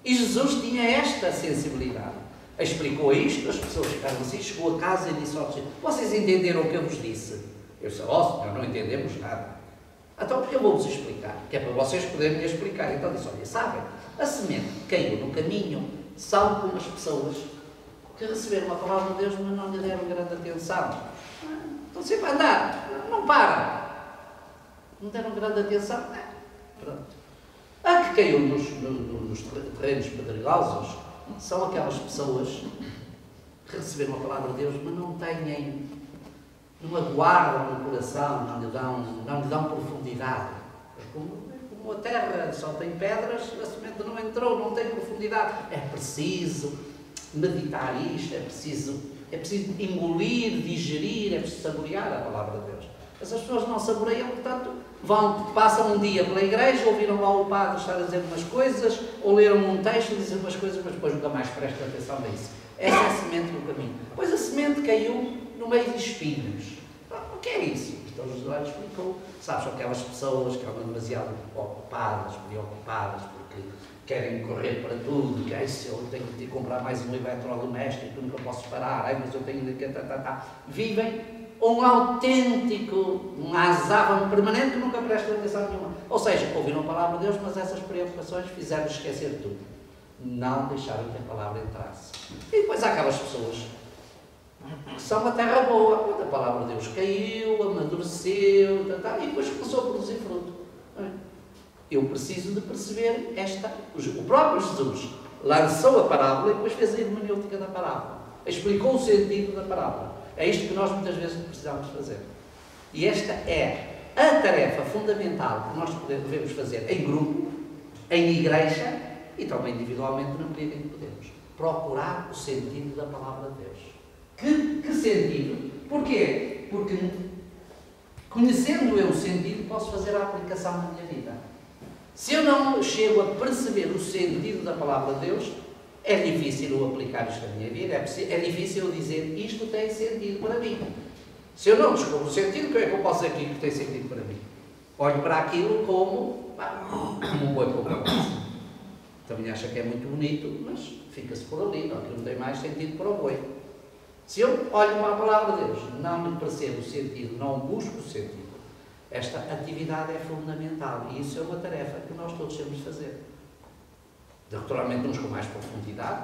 E Jesus tinha esta sensibilidade. Explicou isto, as pessoas ficaram assim, chegou a casa e disse ao Senhor: vocês entenderam o que eu vos disse? Eu disse: Senhor, não entendemos nada. Então eu vou-vos explicar, que é para vocês poderem me explicar. Então disse: olha, sabem, a semente que caiu no caminho são como as pessoas que receberam a palavra de Deus, mas não lhe deram grande atenção. Estão sempre a andar, não param. Não deram grande atenção. Pronto. A que caiu nos terrenos pedregosos são aquelas pessoas que receberam a palavra de Deus, mas não aguardam no coração, não lhe dão profundidade. Como a terra só tem pedras, a semente não entrou, não tem profundidade. É preciso meditar isto, é preciso engolir, digerir, é preciso saborear a palavra de Deus. Mas as pessoas não saboreiam, portanto, passam um dia pela igreja, ouviram lá o padre estar a dizer umas coisas, ou leram um texto e dizer umas coisas, mas depois nunca mais prestam atenção nisso. Essa é a semente no caminho. Pois a semente caiu no meio de espinhos. O que é isso? Então Josué explicou. Sabes, aquelas pessoas que andam demasiado ocupadas, preocupadas, porque querem correr para tudo, que se eu tenho de comprar mais um eletrodoméstico, nunca posso parar, mas eu tenho de... Vivem um autêntico, um azábano permanente que nunca prestam atenção nenhuma. Ou seja, ouviram a palavra de Deus, mas essas preocupações fizeram esquecer tudo. Não deixaram que a palavra entrasse. E depois há aquelas pessoas que são uma terra boa, quando a palavra de Deus caiu, amadureceu, e depois começou a produzir fruto. Eu preciso de perceber o próprio Jesus lançou a parábola e depois fez a hermenêutica da parábola. Explicou o sentido da parábola. É isto que nós muitas vezes precisamos fazer. E esta é a tarefa fundamental que nós devemos fazer em grupo, em igreja e também individualmente na medida em que podemos. Procurar o sentido da palavra de Deus. Que sentido? Porquê? Porque conhecendo eu o sentido, posso fazer a aplicação na minha vida. Se eu não chego a perceber o sentido da palavra de Deus, é difícil eu aplicar isto na minha vida, é difícil eu dizer isto tem sentido para mim. Se eu não descubro o sentido, como é que eu posso dizer que tem sentido para mim? Olho para aquilo como um boi pouco. Também acha que é muito bonito, mas fica-se por ali, aquilo não tem mais sentido para o boi. Se eu olho para a palavra de Deus, não lhe percebo o sentido, não busco o sentido, esta atividade é fundamental e isso é uma tarefa que nós todos temos de fazer. Naturalmente uns com mais profundidade,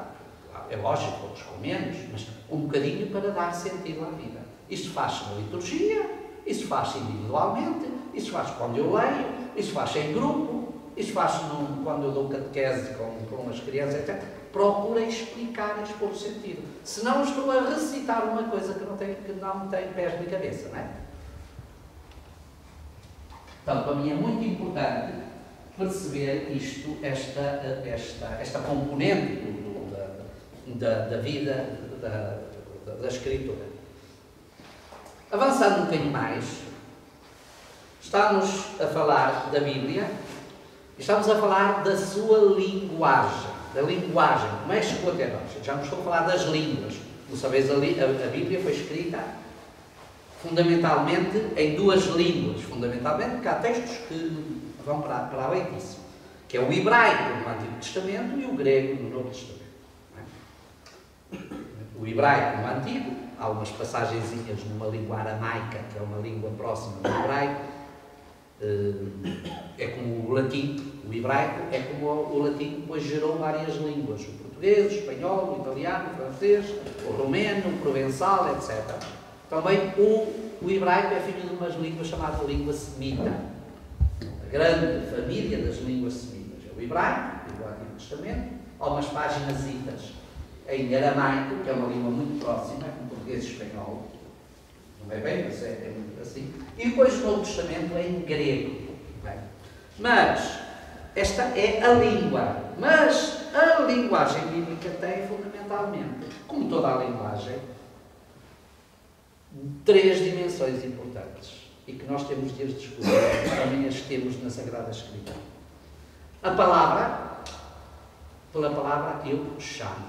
é lógico, outros com menos, mas um bocadinho para dar sentido à vida. Isto faz-se na liturgia, isso faz-se individualmente, isso faz-se quando eu leio, isso faz-se em grupo, isso faz-se quando eu dou catequese com as crianças, etc. Procura explicar, expor o sentido. Senão estou a recitar uma coisa que não tem pés nem cabeça, não é? Então, para mim é muito importante perceber isto, esta componente da vida da Escritura. Avançando um bocadinho mais, estamos a falar da Bíblia e estamos a falar da sua linguagem, como é que chegou até nós. Já não estou a falar das línguas. Como sabeis, a Bíblia foi escrita fundamentalmente em duas línguas, fundamentalmente porque há textos que vão para além disso, que é o hebraico no Antigo Testamento e o grego no Novo Testamento. O hebraico no Antigo, há umas passagenzinhas numa língua aramaica, que é uma língua próxima do hebraico, é como o latim, o hebraico é como o latim, depois gerou várias línguas, o português, o espanhol, o italiano, o francês, o romeno, o provençal, etc. Também o hebraico é filho de umas línguas chamadas língua semita. A grande família das línguas semitas é o hebraico, do Antigo Testamento, há umas páginas em aramaico, que é uma língua muito próxima, como português e espanhol. Não é bem, mas é muito assim. E depois o Novo Testamento é em grego. Bem, mas esta é a língua, mas a linguagem bíblica tem fundamentalmente, como toda a linguagem, 3 dimensões importantes e que nós temos de as descobrir, também as temos na Sagrada Escritura. A palavra, pela palavra eu chamo,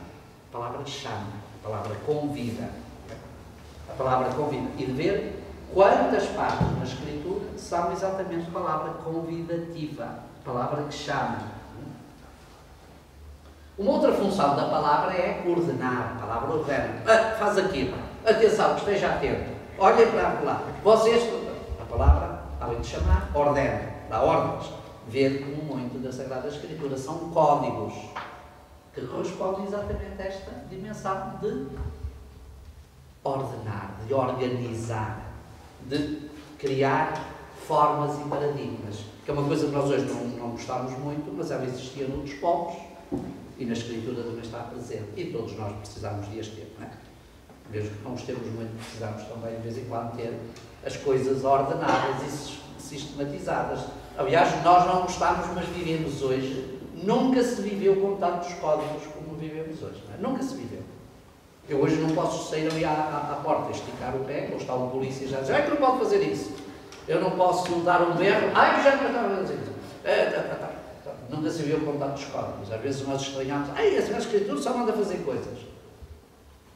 a palavra chama, a palavra convida, a palavra convida, e de ver quantas partes na Escritura são exatamente a palavra convidativa, a palavra que chama. Uma outra função da palavra é ordenar, a palavra ordena, faz aquilo, atenção, esteja atento, olhem para lá, vocês, a palavra, além de chamar, ordena, dá ordens. Ver como muito da Sagrada Escritura são códigos que correspondem exatamente a esta dimensão de ordenar, de organizar, de criar formas e paradigmas, que é uma coisa que nós hoje não gostamos muito, mas ela existia noutros povos e na Escritura também está presente, e todos nós precisamos de as ter, não é? Mesmo que não os temos muito, precisamos também de vez em quando ter as coisas ordenadas e sistematizadas. Aliás, nós não gostamos, mas vivemos hoje. Nunca se viveu com tantos códigos como vivemos hoje. Não é? Nunca se viveu. Eu hoje não posso sair ali à porta, esticar o pé, ou está um polícia e já diz, que não pode fazer isso. Eu não posso dar um berro, que já não estava a fazer isso. Nunca se viu com tantos códigos. Às vezes nós estranhamos, a Sagrada Escritura só manda fazer coisas.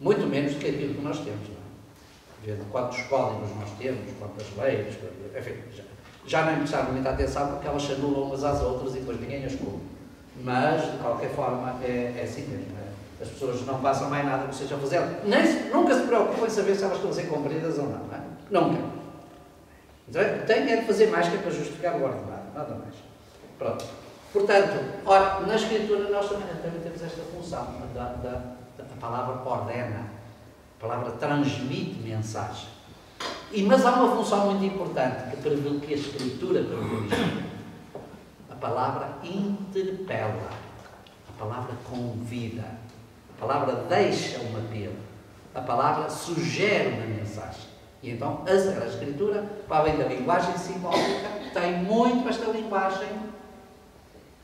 Muito menos do que aquilo que nós temos. Não é? Quantos códigos nós temos, quantas leis, enfim, já nem prestamos muita atenção porque elas se anulam umas às outras e depois ninguém as cumpre. Mas, de qualquer forma, é assim mesmo. As pessoas não passam mais nada que sejam fazer. Nunca se preocupam em saber se elas estão a ser cumpridas ou não. Não é? Nunca. Então, tem de fazer mais que é para justificar o ordenado. Nada mais. Pronto. Portanto, na Escritura nós também temos esta função. A palavra ordena. A palavra transmite mensagem. Mas há uma função muito importante que a Escritura privilegia. A palavra interpela, a palavra convida, a palavra deixa um apelo, a palavra sugere uma mensagem. E então a Sagrada Escritura, para além da linguagem simbólica, tem muito esta linguagem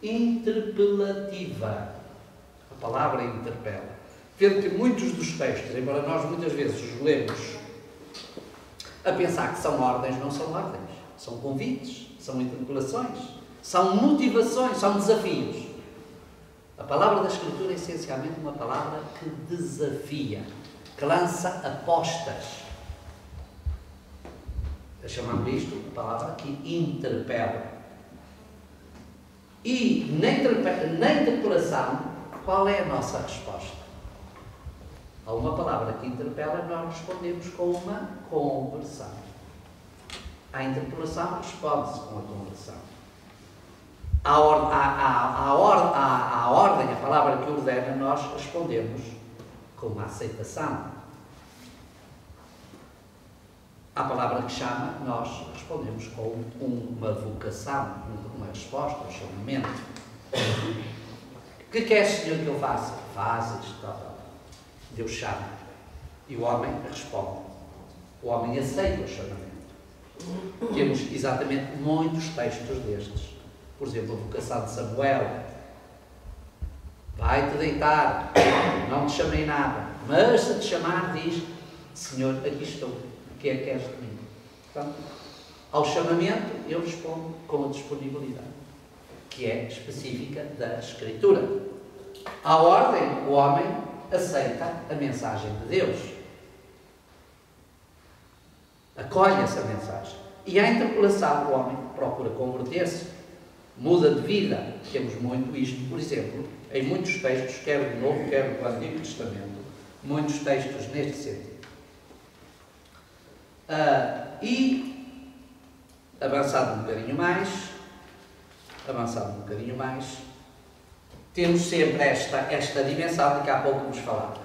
interpelativa. A palavra interpela. Vendo que muitos dos textos, embora nós muitas vezes os lemos a pensar que são ordens, não são ordens. São convites, são interpelações, são motivações, são desafios. A palavra da Escritura é essencialmente uma palavra que desafia, que lança apostas. Chamamos isto a palavra que interpela. E na interpelação, qual é a nossa resposta? A uma palavra que interpela, nós respondemos com uma conversão. A interpelação responde-se com a conversão. A ordem, a palavra que ordena, nós respondemos com uma aceitação. A palavra que chama, nós respondemos com uma vocação, uma resposta, um chamamento. Que queres, Senhor, que eu faça? Faz isto, Deus chama. E o homem responde. O homem aceita o chamamento. Temos exatamente muitos textos destes. Por exemplo, a vocação de Samuel. Vai-te deitar, não te chamei nada. Mas se te chamar, diz, Senhor, aqui estou. O que é que queres de mim? Portanto, ao chamamento, eu respondo com a disponibilidade, que é específica da Escritura. À ordem, o homem aceita a mensagem de Deus. Acolhe essa mensagem. E à interpelação, o homem procura converter-se, muda de vida. Temos muito isto, por exemplo, em muitos textos, quer do Novo, quer do Antigo Testamento, muitos textos neste sentido. E, avançando um bocadinho mais, temos sempre esta dimensão de que há pouco vos falava,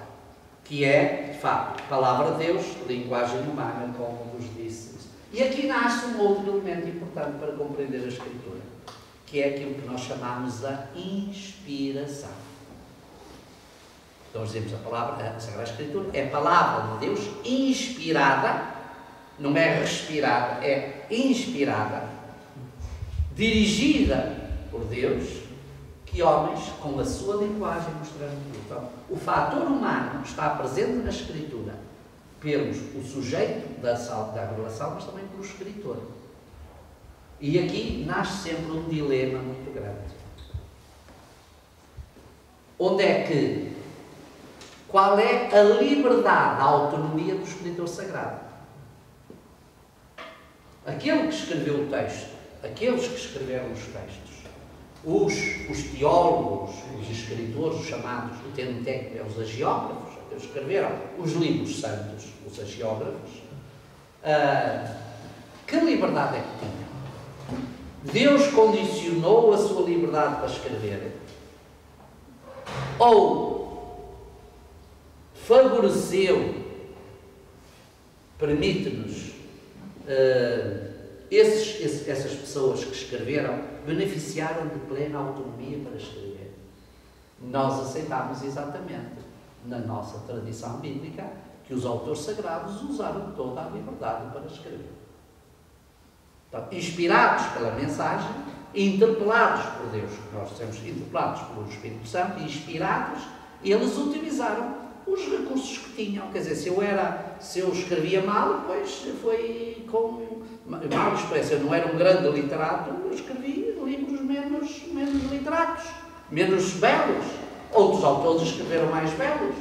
que é, de facto, palavra de Deus, linguagem humana, como vos disse. E aqui nasce um outro elemento importante para compreender a Escritura, que é aquilo que nós chamamos a inspiração. Então, dizemos a Sagrada Escritura é a palavra de Deus inspirada, não é respirada, é inspirada, dirigida por Deus que homens, com a sua linguagem, nos transmitem. Então, o fator humano está presente na Escritura pelos o sujeito da revelação, mas também pelo escritor. E aqui nasce sempre um dilema muito grande. Qual é a liberdade, a autonomia do escritor sagrado? Aquele que escreveu o texto, aqueles que escreveram os textos, os teólogos, os escritores, os chamados, o termo técnico é os agiógrafos, que escreveram os livros santos, os agiógrafos, que liberdade é que tinham? Deus condicionou a sua liberdade para escrever? Ou favoreceu, permite-nos, essas pessoas que escreveram beneficiaram de plena autonomia para escrever? Nós aceitámos exatamente, na nossa tradição bíblica, que os autores sagrados usaram toda a liberdade para escrever. Então, inspirados pela mensagem, interpelados por Deus, nós temos interpelados pelo Espírito Santo, inspirados, eles utilizaram os recursos que tinham. Quer dizer, se eu escrevia mal, pois foi com mal expresso. Eu não era um grande literato, eu escrevi livros menos literatos, menos belos. Outros autores escreveram mais belos.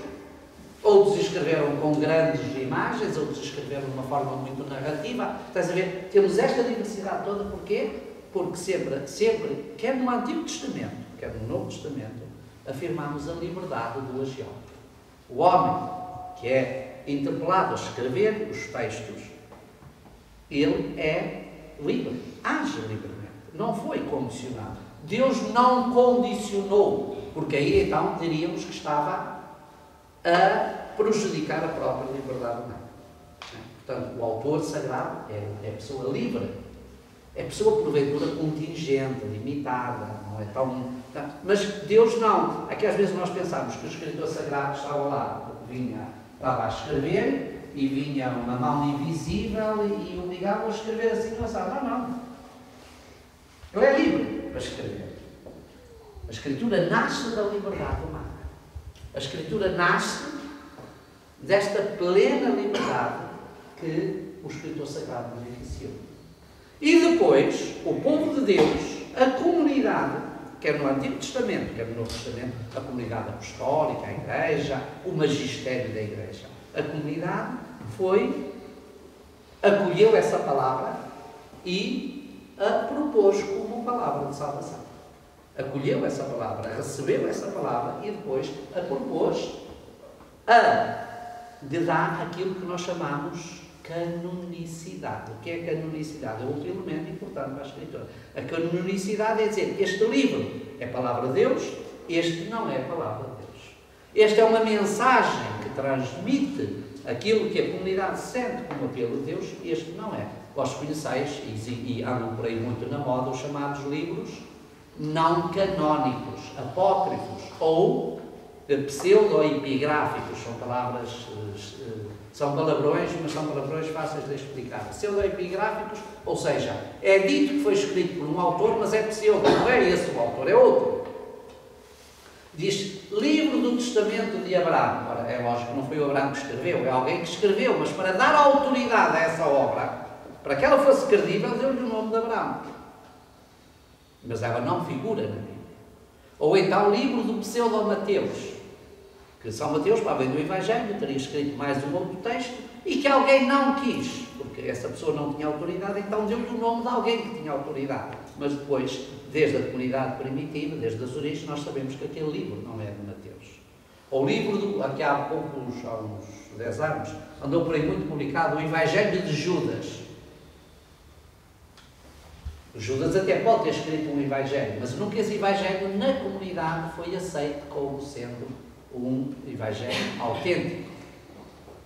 Outros escreveram com grandes imagens, outros escreveram de uma forma muito narrativa. Estás a ver? Temos esta diversidade toda, porquê? Porque sempre, quer no Antigo Testamento, quer no Novo Testamento, afirmamos a liberdade do agiógrafo. O homem que é interpelado a escrever os textos, ele é livre, age livremente, não foi condicionado. Deus não condicionou, porque aí então diríamos que estava a prejudicar a própria liberdade humana. Portanto, o autor sagrado é pessoa livre, é pessoa porventura contingente, limitada, não é tão... Mas Deus não. Aqui às vezes nós pensamos que o escritor sagrado estava lá, estava a escrever e vinha uma mão invisível e obrigava-o a escrever assim, não. Ele é livre para escrever. A Escritura nasce da liberdade humana. A Escritura nasce desta plena liberdade que o escritor sagrado beneficiou. E depois, o povo de Deus, a comunidade, quer no Antigo Testamento, quer no Novo Testamento, a comunidade apostólica, a Igreja, o magistério da Igreja, a comunidade acolheu essa palavra e a propôs como palavra de salvação. Acolheu essa palavra, recebeu essa palavra e depois a propôs de dar aquilo que nós chamamos canonicidade. O que é canonicidade? É outro elemento importante para a Escritura. A canonicidade é dizer, este livro é palavra de Deus, este não é palavra de Deus. Esta é uma mensagem que transmite aquilo que a comunidade sente como apelo de Deus, este não é. Vós conheceis, e andam por aí muito na moda, os chamados livros não canónicos, apócrifos ou pseudo-epigráficos. São palavras, são palavrões, mas são palavrões fáceis de explicar. Pseudo-epigráficos, ou seja, é dito que foi escrito por um autor, mas é pseudo, não é esse o autor, é outro. Diz, livro do Testamento de Abraão. Ora, é lógico que não foi o Abraão que escreveu, é alguém que escreveu, mas para dar autoridade a essa obra, para que ela fosse credível, deu-lhe o nome de Abraão. Mas ela não figura na Bíblia. Ou então, livro do Pseudo-Mateus, que São Mateus, para além do Evangelho, teria escrito mais um outro texto, e que alguém não quis, porque essa pessoa não tinha autoridade, então deu-lhe o nome de alguém que tinha autoridade. Mas depois, desde a comunidade primitiva, desde as origens, nós sabemos que aquele livro não é de Mateus. O livro, aqui há uns 10 anos, andou por aí muito publicado, o Evangelho de Judas. Judas até pode ter escrito um Evangelho, mas nunca esse Evangelho na comunidade foi aceito como sendo um Evangelho autêntico,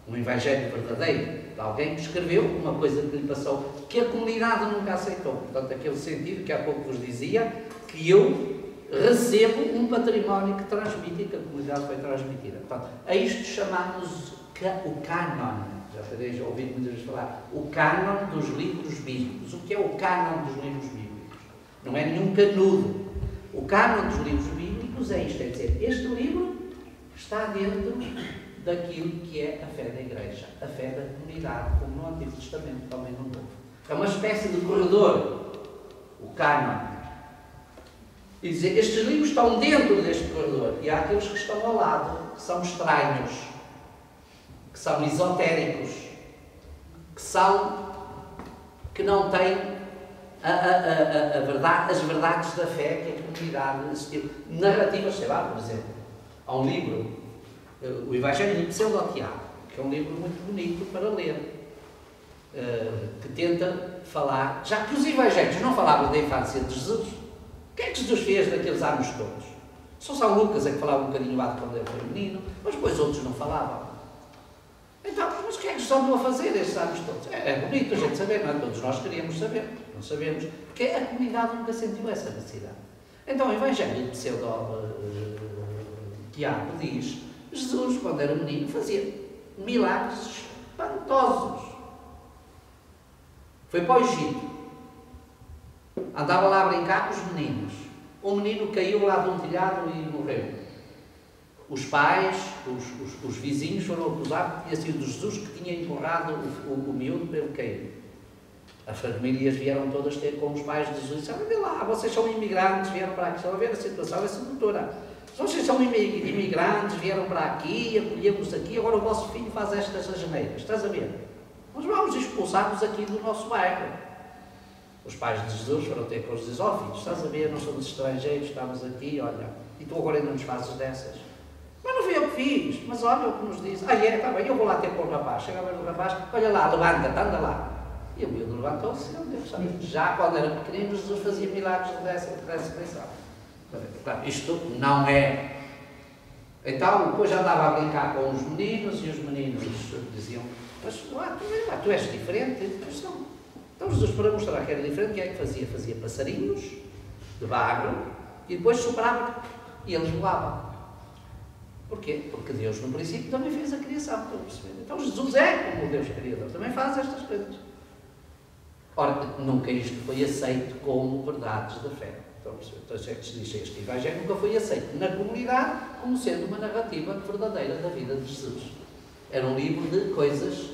um Evangelho verdadeiro, de alguém que escreveu uma coisa que lhe passou, que a comunidade nunca aceitou. Portanto, aquele sentido que há pouco vos dizia, que eu recebo um património que transmite e que a comunidade foi transmitida. Portanto, a isto chamamos o cânon. Já tereis ouvido muitas vezes falar, o cânon dos livros bíblicos. O que é o cânon dos livros bíblicos? Não é nenhum canudo. O cânon dos livros bíblicos é isto, é dizer, este livro está dentro daquilo que é a fé da Igreja, a fé da comunidade, como no Antigo Testamento, também no Novo. É uma espécie de corredor, o cânon. E dizer, estes livros estão dentro deste corredor, e há aqueles que estão ao lado, que são estranhos, que são esotéricos, que não têm as verdades da fé que a comunidade, narrativas, sei lá, por exemplo, há um livro, o Evangelho de Pseudo-Tiago, que é um livro muito bonito para ler, que tenta falar, já que os Evangelhos não falavam da infância de Jesus, o que é que Jesus fez naqueles anos todos? Só São Lucas é que falava um bocadinho lá de quando ele foi menino, mas depois outros não falavam. Então, mas o que é que estão a fazer estes anos todos? É bonito a gente saber, não é? Todos nós queríamos saber, não sabemos, porque a comunidade nunca sentiu essa necessidade. Então, o Evangelho de Pseudo-Tiago diz, Jesus, quando era menino, fazia milagres espantosos. Foi para o Egito, andava lá a brincar com os meninos. Um menino caiu lá de um telhado e morreu. Os pais, os vizinhos foram acusar que tinha sido Jesus que tinha empurrado o miúdo para ele cair. As famílias vieram todas ter com os pais de Jesus e disseram, vê lá, vocês são imigrantes, vieram para aqui, estão a ver a situação, é sedutora. Vocês são imigrantes, vieram para aqui, acolhemos aqui, agora o vosso filho faz estas asneiras, estás a ver? Nós vamos expulsar-vos aqui do nosso bairro. Os pais de Jesus foram ter com os filhos, filhos, estás a ver, nós somos estrangeiros, estamos aqui, olha, e tu agora ainda nos fazes dessas. Mas não fui eu que fiz, mas olha o que nos diz. Está bem, eu vou lá ter com o rapaz. Chega a ver o rapaz, olha lá, levanta-te, anda lá. E o miúdo levantou-se, já quando era pequenino, Jesus fazia milagres dessa ressurreição. Isto não é. Então, depois já andava a brincar com os meninos, e os meninos diziam, mas tu és diferente. Mas não. Então, Jesus, para mostrar que era diferente, o que é que fazia? Fazia passarinhos de barro, e depois soprava, e eles voavam. Porquê? Porque Deus, no princípio, também fez a criação. Então, Jesus é como Deus Criador, também faz estas coisas. Ora, nunca isto foi aceito como verdades da fé. Então, é que se diz, este Evangelho nunca foi aceito na comunidade como sendo uma narrativa verdadeira da vida de Jesus. Era um livro de coisas,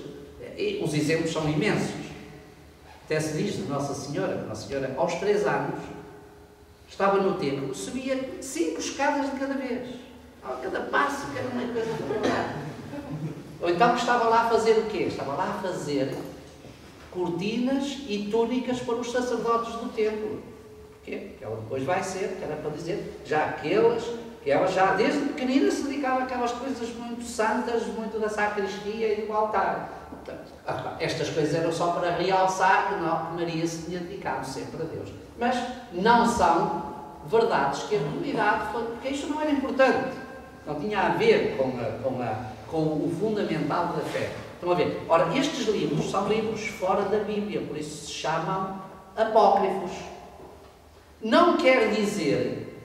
e os exemplos são imensos. Até se diz de Nossa Senhora, aos 3 anos, estava no templo, subia 5 escadas de cada vez. Cada passo, que era uma coisa de verdade. Ou então estava lá a fazer o quê? Estava lá a fazer cortinas e túnicas para os sacerdotes do templo. Porquê? Porque ela depois vai ser, que era para dizer, que ela já desde pequenina se dedicava àquelas coisas muito santas, muito da sacristia e do altar. Portanto, estas coisas eram só para realçar que Maria se tinha dedicado sempre a Deus. Mas não são verdades que a comunidade, porque isto não era importante. Não tinha a ver com o fundamental da fé. Estão a ver? Ora, estes livros são livros fora da Bíblia, por isso se chamam apócrifos. Não quer dizer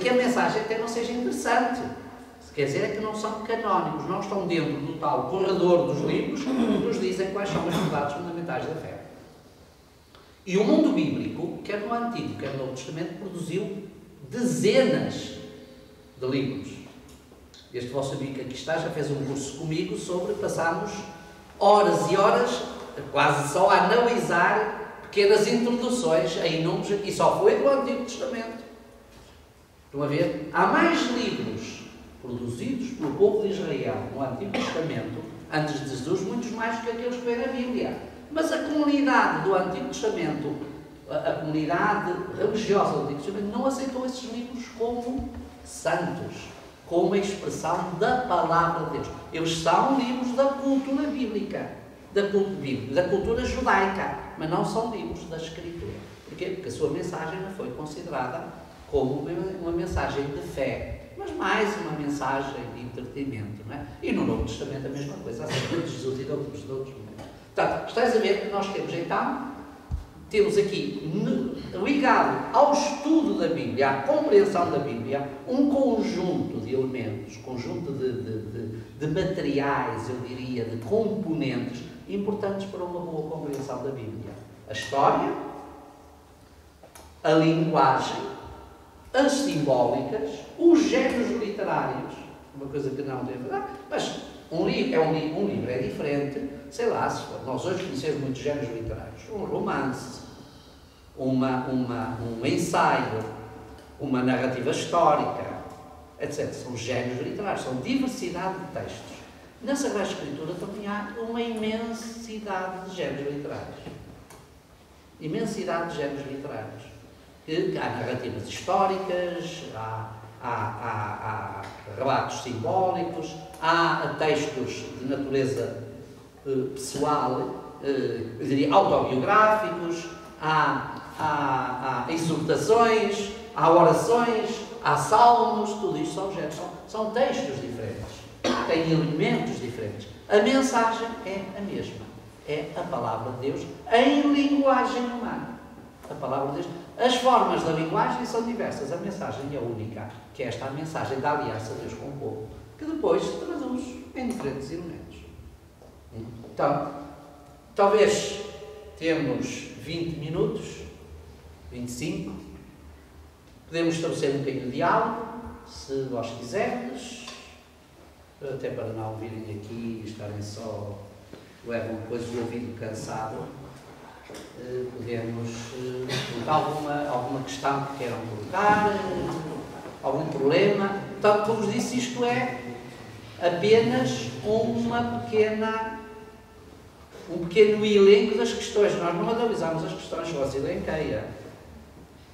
que a mensagem até não seja interessante. Quer dizer é que não são canónicos, não estão dentro do tal corredor dos livros que nos dizem quais são as verdades fundamentais da fé. E o mundo bíblico, quer no Antigo, quer no Novo Testamento, produziu dezenas de livros. Este vosso amigo que aqui está já fez um curso comigo sobre, passámos horas e horas quase só a analisar pequenas introduções a inúmeros, e só foi do Antigo Testamento. Estão a ver? Há mais livros produzidos pelo povo de Israel no Antigo Testamento, antes de Jesus, muitos mais que aqueles que vêm na Bíblia. Mas a comunidade do Antigo Testamento, a comunidade religiosa do Antigo Testamento, não aceitou esses livros como santos, como a expressão da palavra de Deus. Eles são livros da cultura bíblica, da cultura judaica, mas não são livros da Escritura. Porquê? Porque a sua mensagem não foi considerada como uma mensagem de fé, mas mais uma mensagem de entretenimento, não é? E no Novo Testamento a mesma coisa, acerca de Jesus e de outros momentos. Portanto, estás a ver que nós temos aqui, ligado ao estudo da Bíblia, à compreensão da Bíblia, um conjunto de elementos, conjunto de materiais, eu diria, de componentes importantes para uma boa compreensão da Bíblia. A história, a linguagem, as simbólicas, os géneros literários, uma coisa que não deve dar, mas um livro é diferente, sei lá, se for, nós hoje conhecemos muitos géneros literários, um romance, um ensaio, uma narrativa histórica, etc. São géneros literários, são diversidade de textos. Na Sagrada Escritura também há uma imensidade de géneros literários. Imensidade de géneros literários. Há narrativas históricas, há relatos simbólicos, há textos de natureza pessoal, eu diria autobiográficos, há exortações, há orações, há salmos, tudo isto são géneros, são textos diferentes, têm elementos diferentes. A mensagem é a mesma, é a palavra de Deus em linguagem humana. A palavra de Deus. As formas da linguagem são diversas, a mensagem é única, que é esta a mensagem da aliança de Deus com o povo, que depois se traduz em diferentes elementos. Então, talvez temos 20 minutos, 25, podemos estabelecer um bocadinho de diálogo, se vós quiserdes, até para não virem aqui e estarem só, levam depois o ouvido cansado. Podemos colocar alguma questão que queiram colocar, algum problema. Então, como vos disse, isto é apenas um pequeno elenco das questões. Nós não analisamos as questões, só as elenqueia.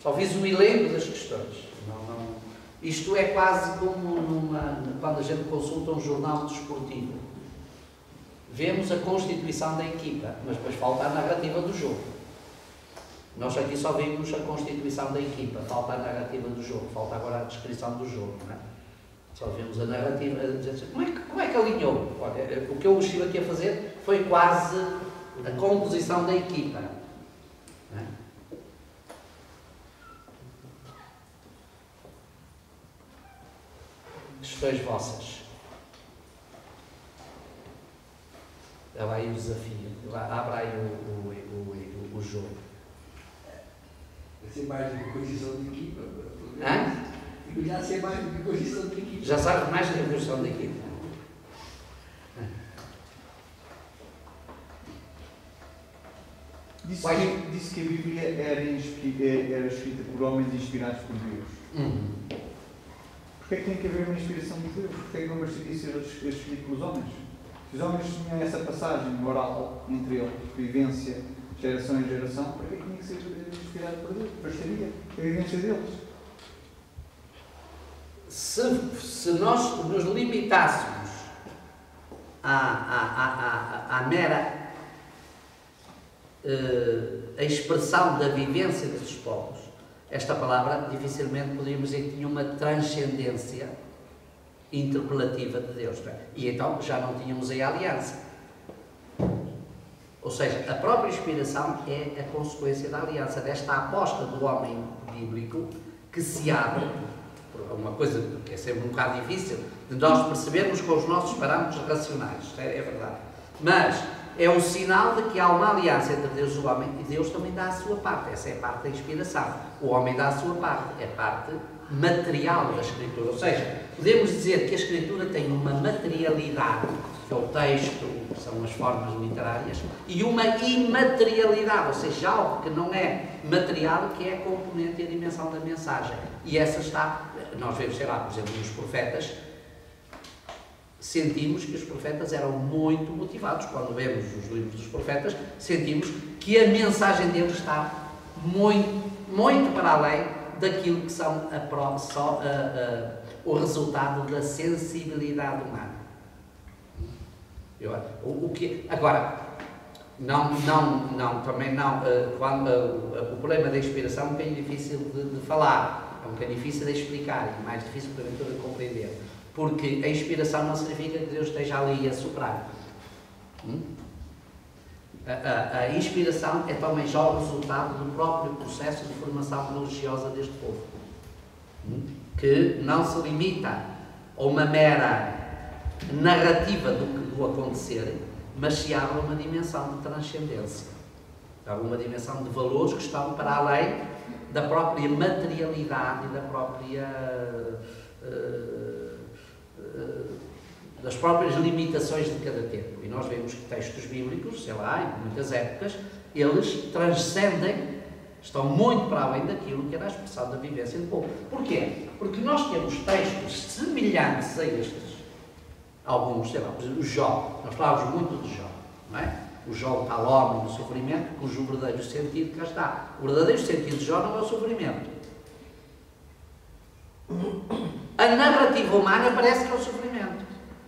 Só fiz um elenco das questões. Isto é quase como quando a gente consulta um jornal desportivo. Vemos a constituição da equipa, mas depois falta a narrativa do jogo. Nós aqui só vimos a constituição da equipa, falta a narrativa do jogo, falta agora a descrição do jogo, não é? Só vemos a narrativa, como é que alinhou? Olha, o que eu estive aqui a fazer foi quase a composição da equipa. Não é? Questões vossas. Ela aí o desafio, abra aí o jogo. Vai ser mais do que condição de equipa. Já sei mais do que condição de equipa. Já sabes mais do que condição de equipa. Disse que a Bíblia era escrita por homens inspirados por Deus. Porquê é que tem que haver uma inspiração de Deus? Porquê é que não bastaria ser escrito pelos homens? Se os homens tinham essa passagem oral entre eles, vivência, geração em geração, para que tinha que ser inspirado por Deus? Bastaria a vivência deles. Se nós nos limitássemos à mera a expressão da vivência desses povos, esta palavra dificilmente poderíamos dizer que tinha uma transcendência interpelativa de Deus, não é? E então já não tínhamos aí a aliança. Ou seja, a própria inspiração é a consequência da aliança, desta aposta do homem bíblico que se abre, uma coisa que é sempre um bocado difícil de nós percebermos com os nossos parâmetros racionais, é verdade, mas é um sinal de que há uma aliança entre Deus e o homem, e Deus também dá a sua parte. Essa é a parte da inspiração. O homem dá a sua parte, é a parte material da Escritura. Ou seja, podemos dizer que a Escritura tem uma materialidade, que é o texto, que são as formas literárias, e uma imaterialidade, ou seja, algo que não é material, que é a componente e a dimensão da mensagem. E essa está, nós vemos, sei lá, por exemplo, nos profetas, sentimos que os profetas eram muito motivados. Quando vemos os livros dos profetas, sentimos que a mensagem deles está muito para além daquilo que são o resultado da sensibilidade humana. Agora, o problema da inspiração é um bocadinho difícil de falar, é um bocadinho difícil de explicar e mais difícil para mim de compreender. Porque a inspiração não significa que Deus esteja ali a soprar. A inspiração é também já o resultado do próprio processo de formação religiosa deste povo, que não se limita a uma mera narrativa do acontecer, mas se abre uma dimensão de transcendência, há uma dimensão de valores que estão para além da própria materialidade e da própria, das próprias limitações de cada tempo. E nós vemos que textos bíblicos, sei lá, em muitas épocas, eles transcendem, estão muito para além daquilo que era a expressão da vivência do povo. Porquê? Porque nós temos textos semelhantes a estes, alguns, sei lá, por exemplo, o Jó, nós falávamos muito de Jó, não é? O Jó está homem no sofrimento, cujo verdadeiro sentido cá está. O verdadeiro sentido de Jó não é o sofrimento. A narrativa humana parece que é o sofrimento,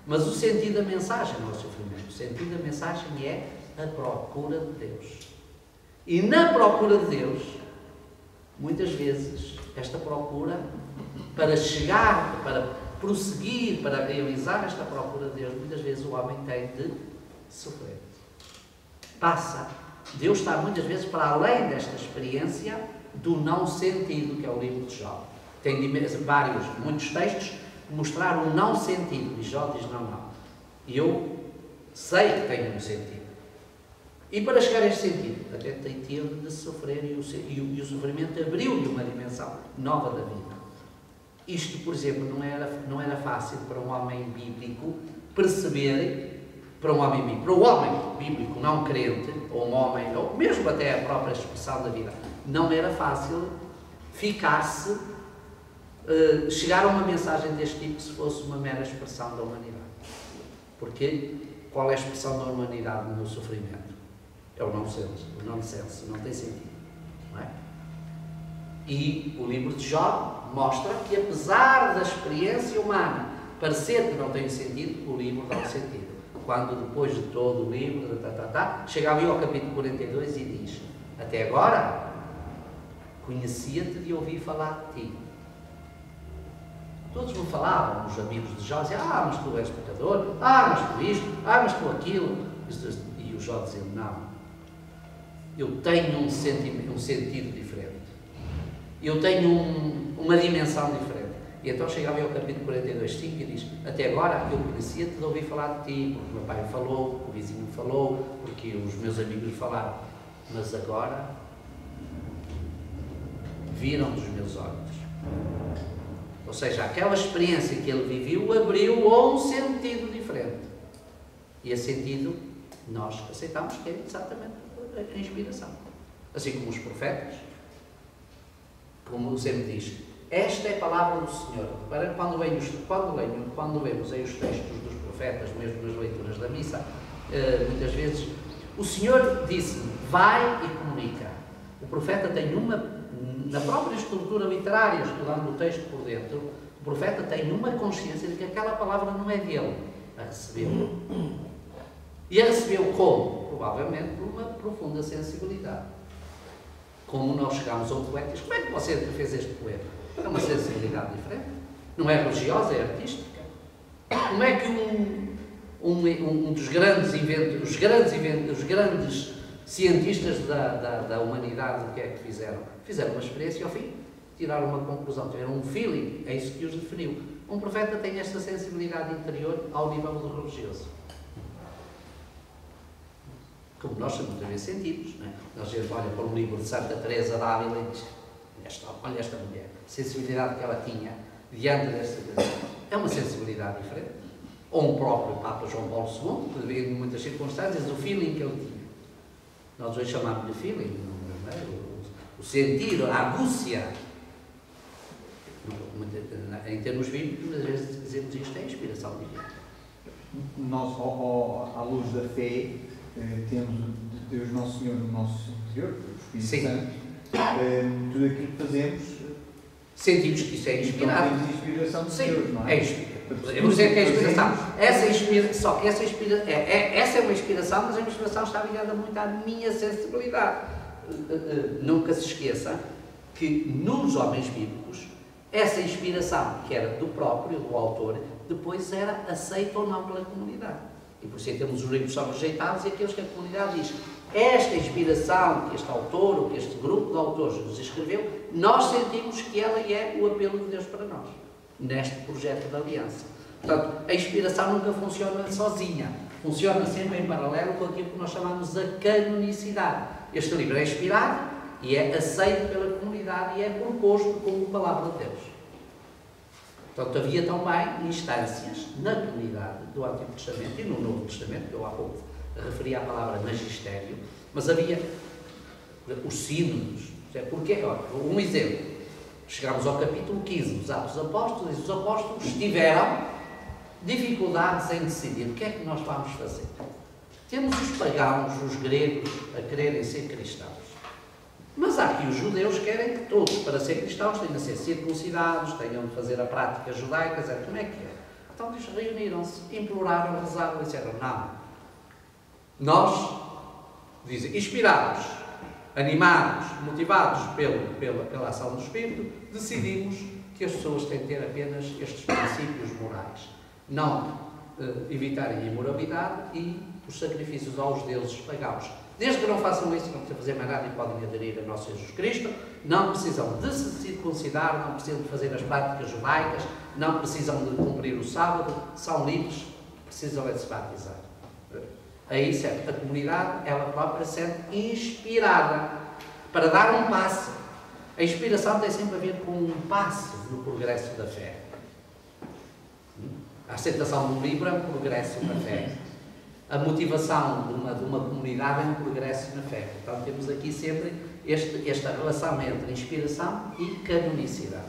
mas o sentido da mensagem não é o sofrimento. O sentido da mensagem é a procura de Deus. E na procura de Deus, muitas vezes, esta procura, para chegar, para prosseguir, para realizar esta procura de Deus, muitas vezes o homem tem de sofrer. Passa. Deus está muitas vezes para além desta experiência do não sentido, que é o livro de Jó. Tem muitos textos que mostraram o não sentido. E Jó diz, não. Eu sei que tenho um sentido. E para chegar a este sentido, até teve de sofrer e o sofrimento abriu-lhe uma dimensão nova da vida. Isto, por exemplo, não era fácil para um homem bíblico perceber, para um homem bíblico não crente, ou um homem, ou mesmo até a própria expressão da vida, não era fácil chegar a uma mensagem deste tipo se fosse uma mera expressão da humanidade. Porque qual é a expressão da humanidade no sofrimento? É o nonsense, não tem sentido. Não é? E o livro de Jó mostra que, apesar da experiência humana parecer que não tem sentido, o livro dá um sentido. Quando, depois de todo o livro, chega ali ao capítulo 42 e diz: até agora conhecia-te de ouvir falar de ti. Todos me falavam, os amigos de Jó, diziam: mas tu és pecador, mas tu isto, mas tu aquilo. E o Jó dizia: não. Eu tenho um sentido diferente. Eu tenho uma dimensão diferente. E então chegava ao capítulo 42, 5 e diz: até agora eu conhecia-te de ouvir falar de ti, porque o meu pai me falou, o vizinho me falou, porque os meus amigos me falaram. Mas agora viram dos meus olhos. Ou seja, aquela experiência que ele viveu abriu a um sentido diferente. E esse sentido nós aceitamos que é exatamente a inspiração. Assim como os profetas, como sempre diz, esta é a palavra do Senhor. Para quando lemos aí os textos dos profetas, mesmo nas leituras da missa, muitas vezes, o Senhor disse-me, vai e comunica. O profeta tem na própria estrutura literária, estudando o texto por dentro, o profeta tem uma consciência de que aquela palavra não é dele, a recebeu. E a recebeu como? Provavelmente por uma profunda sensibilidade. Como nós chegámos ao poeta e diz: como é que você fez este poema? É uma sensibilidade diferente. Não é religiosa, é artística. Como é que um dos grandes inventos, os grandes cientistas da humanidade, o que é que fizeram? Fizeram uma experiência e ao fim tiraram uma conclusão, tiveram um feeling, é isso que os definiu. Um profeta tem esta sensibilidade interior ao nível do religioso. Como nós muitas vezes sentimos, não é? Nós olha para um livro de Santa Teresa d'Ávila e diz: olha esta mulher, a sensibilidade que ela tinha diante desta coisa. É uma sensibilidade diferente. Ou o próprio Papa João Paulo II, que em muitas circunstâncias, o feeling que ele tinha. Nós hoje chamamos de feeling, não é? O sentido, a agúcia. Em termos bíblicos, muitas vezes dizemos isto é inspiração divina. Nós, à luz da fé, temos Deus Nosso Senhor no nosso interior, o Espírito Santo, tudo aquilo que fazemos, sentimos que isso é inspirado. Temos inspiração de Deus, não é? É inspiração. Podemos dizer que é inspiração. Só que essa é uma inspiração, mas a inspiração está ligada muito à minha sensibilidade. Nunca se esqueça que nos homens bíblicos, essa inspiração, que era do próprio, do autor, depois era aceita ou não pela comunidade. E por isso temos os livros que são rejeitados e aqueles que a comunidade diz: esta inspiração que este autor, ou que este grupo de autores nos escreveu, nós sentimos que ela é o apelo de Deus para nós, neste projeto da aliança. Portanto, a inspiração nunca funciona sozinha, funciona sempre em paralelo com aquilo que nós chamamos a canonicidade. Este livro é inspirado, e é aceito pela comunidade e é proposto como palavra de Deus. Portanto, havia também instâncias na comunidade do Antigo Testamento e no Novo Testamento, que eu há pouco referi à palavra magistério, mas havia os sínodos. Porque, olha, um exemplo, chegamos ao capítulo 15 dos Atos dos Apóstolos, e os apóstolos tiveram dificuldades em decidir o que é que nós vamos fazer. Temos os pagãos, os gregos, a quererem ser cristãos. Mas há aqui os judeus que querem que todos, para ser cristãos, tenham de ser circuncidados, tenham de fazer a prática judaica, etc. Como é que é? Então eles reuniram-se, imploraram, rezaram e disseram, não. Nós, dizem, inspirados, animados, motivados pela ação do Espírito, decidimos que as pessoas têm de ter apenas estes princípios morais. Não evitarem a imoralidade e os sacrifícios aos deuses pagãos. Desde que não façam isso, não precisam fazer mais nada e podem aderir a nosso Jesus Cristo, não precisam de se circuncidar, não precisam de fazer as práticas judaicas, não precisam de cumprir o sábado, são livres, precisam de se batizar. Aí, certo, a comunidade, ela própria, sente inspirada para dar um passo. A inspiração tem sempre a ver com um passo no progresso da fé. A aceitação do livro é um progresso na fé. A motivação de uma comunidade é um progresso na fé. Então temos aqui sempre esta relação entre inspiração e canonicidade,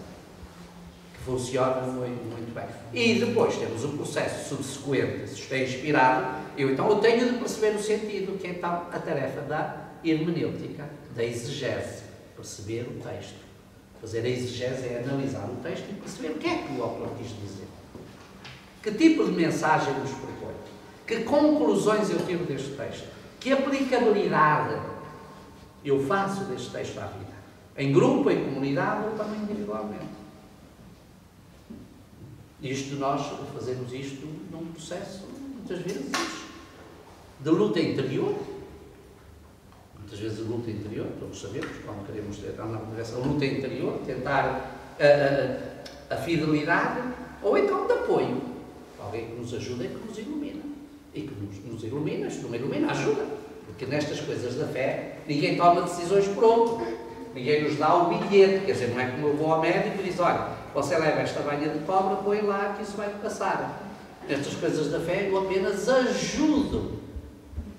que funciona muito bem. E depois temos o processo subsequente, se estou inspirado, eu tenho de perceber o sentido, que é então a tarefa da hermenêutica, da exegese, perceber o texto. Fazer a exegese é analisar o texto e perceber o que é que o autor quis dizer. Que tipo de mensagem nos propõe? Que conclusões eu tiro deste texto? Que aplicabilidade eu faço deste texto à vida? Em grupo, em comunidade ou também individualmente? Isto nós fazemos isto num processo, muitas vezes, de luta interior. Muitas vezes de luta interior, todos sabemos, quando queremos andar nessa luta interior, tentar a fidelidade, ou então de apoio. Alguém que nos ajuda e que nos ilumina. E que nos ilumina, isto não ilumina, ajuda. Porque nestas coisas da fé, ninguém toma decisões por outro. Ninguém nos dá o bilhete. Quer dizer, não é como eu vou ao médico e diz, olha, você leva esta banha de cobra, põe lá que isso vai passar. Nestas coisas da fé, eu apenas ajudo.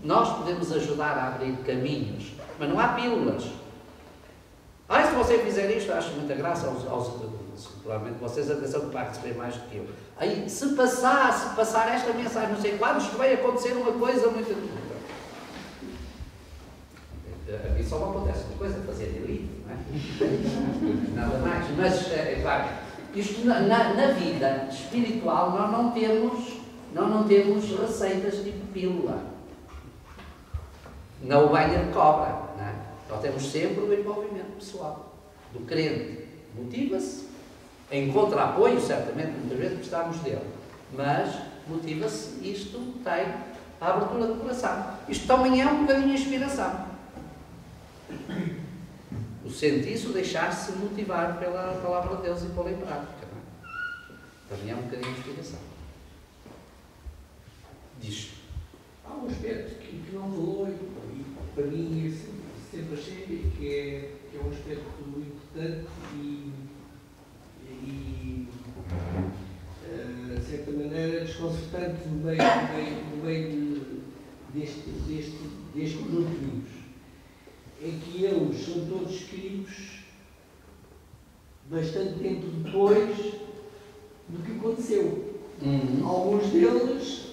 Nós podemos ajudar a abrir caminhos, mas não há pílulas. Se você fizer isto, acho muita graça aos provavelmente vocês, atenção que vai receber mais do que eu. Aí, se passar esta mensagem, não sei quando, isto vai acontecer uma coisa muito... A mim só não acontece uma coisa, fazer delito, não é? Nada mais. Mas, claro, isto na vida espiritual nós não temos receitas tipo pílula. Não o banho de cobra, não é? Nós temos sempre o envolvimento pessoal do crente. Motiva-se, encontra apoio, certamente, muitas vezes precisamos dele, mas motiva-se, isto tem a abertura do coração. Isto também é um bocadinho de inspiração. O sentir-se, o deixar-se motivar pela palavra de Deus e pô-la em prática. Não é? Também é um bocadinho de inspiração. Diz. Há um aspecto que não falou e para mim sempre achei que é um aspecto importante e de certa maneira desconcertante no meio deste conjunto de livros. É que eles são todos escritos bastante tempo depois do que aconteceu. Alguns deles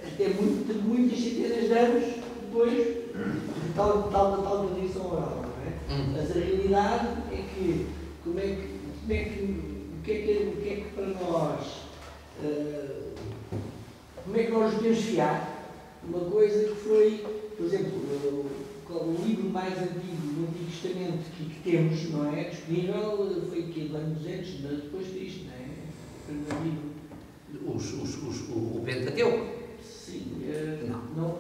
até muitas centenas de anos depois de tal tradição oral, não é? Mas a realidade é que o que é que para nós como é que nós podemos fiar uma coisa que foi, por exemplo, o livro mais antigo do Antigo Testamento que temos, não é? Disponível foi aqui do ano 200, mas depois de Cristo, não é? O primeiro livro. O Pentateuco? Sim. Não.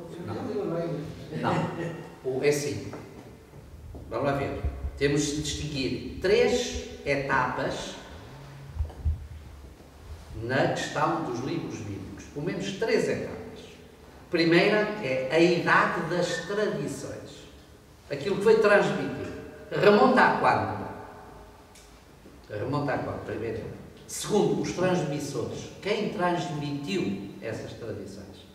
É assim. Vamos lá ver. Temos de distinguir 3 etapas na questão dos livros bíblicos. Pelo menos 3 etapas. A primeira é a idade das tradições. aquilo que foi transmitido, remonta a quando? Remonta a quando, primeiro. Segundo, os transmissores. Quem transmitiu essas tradições?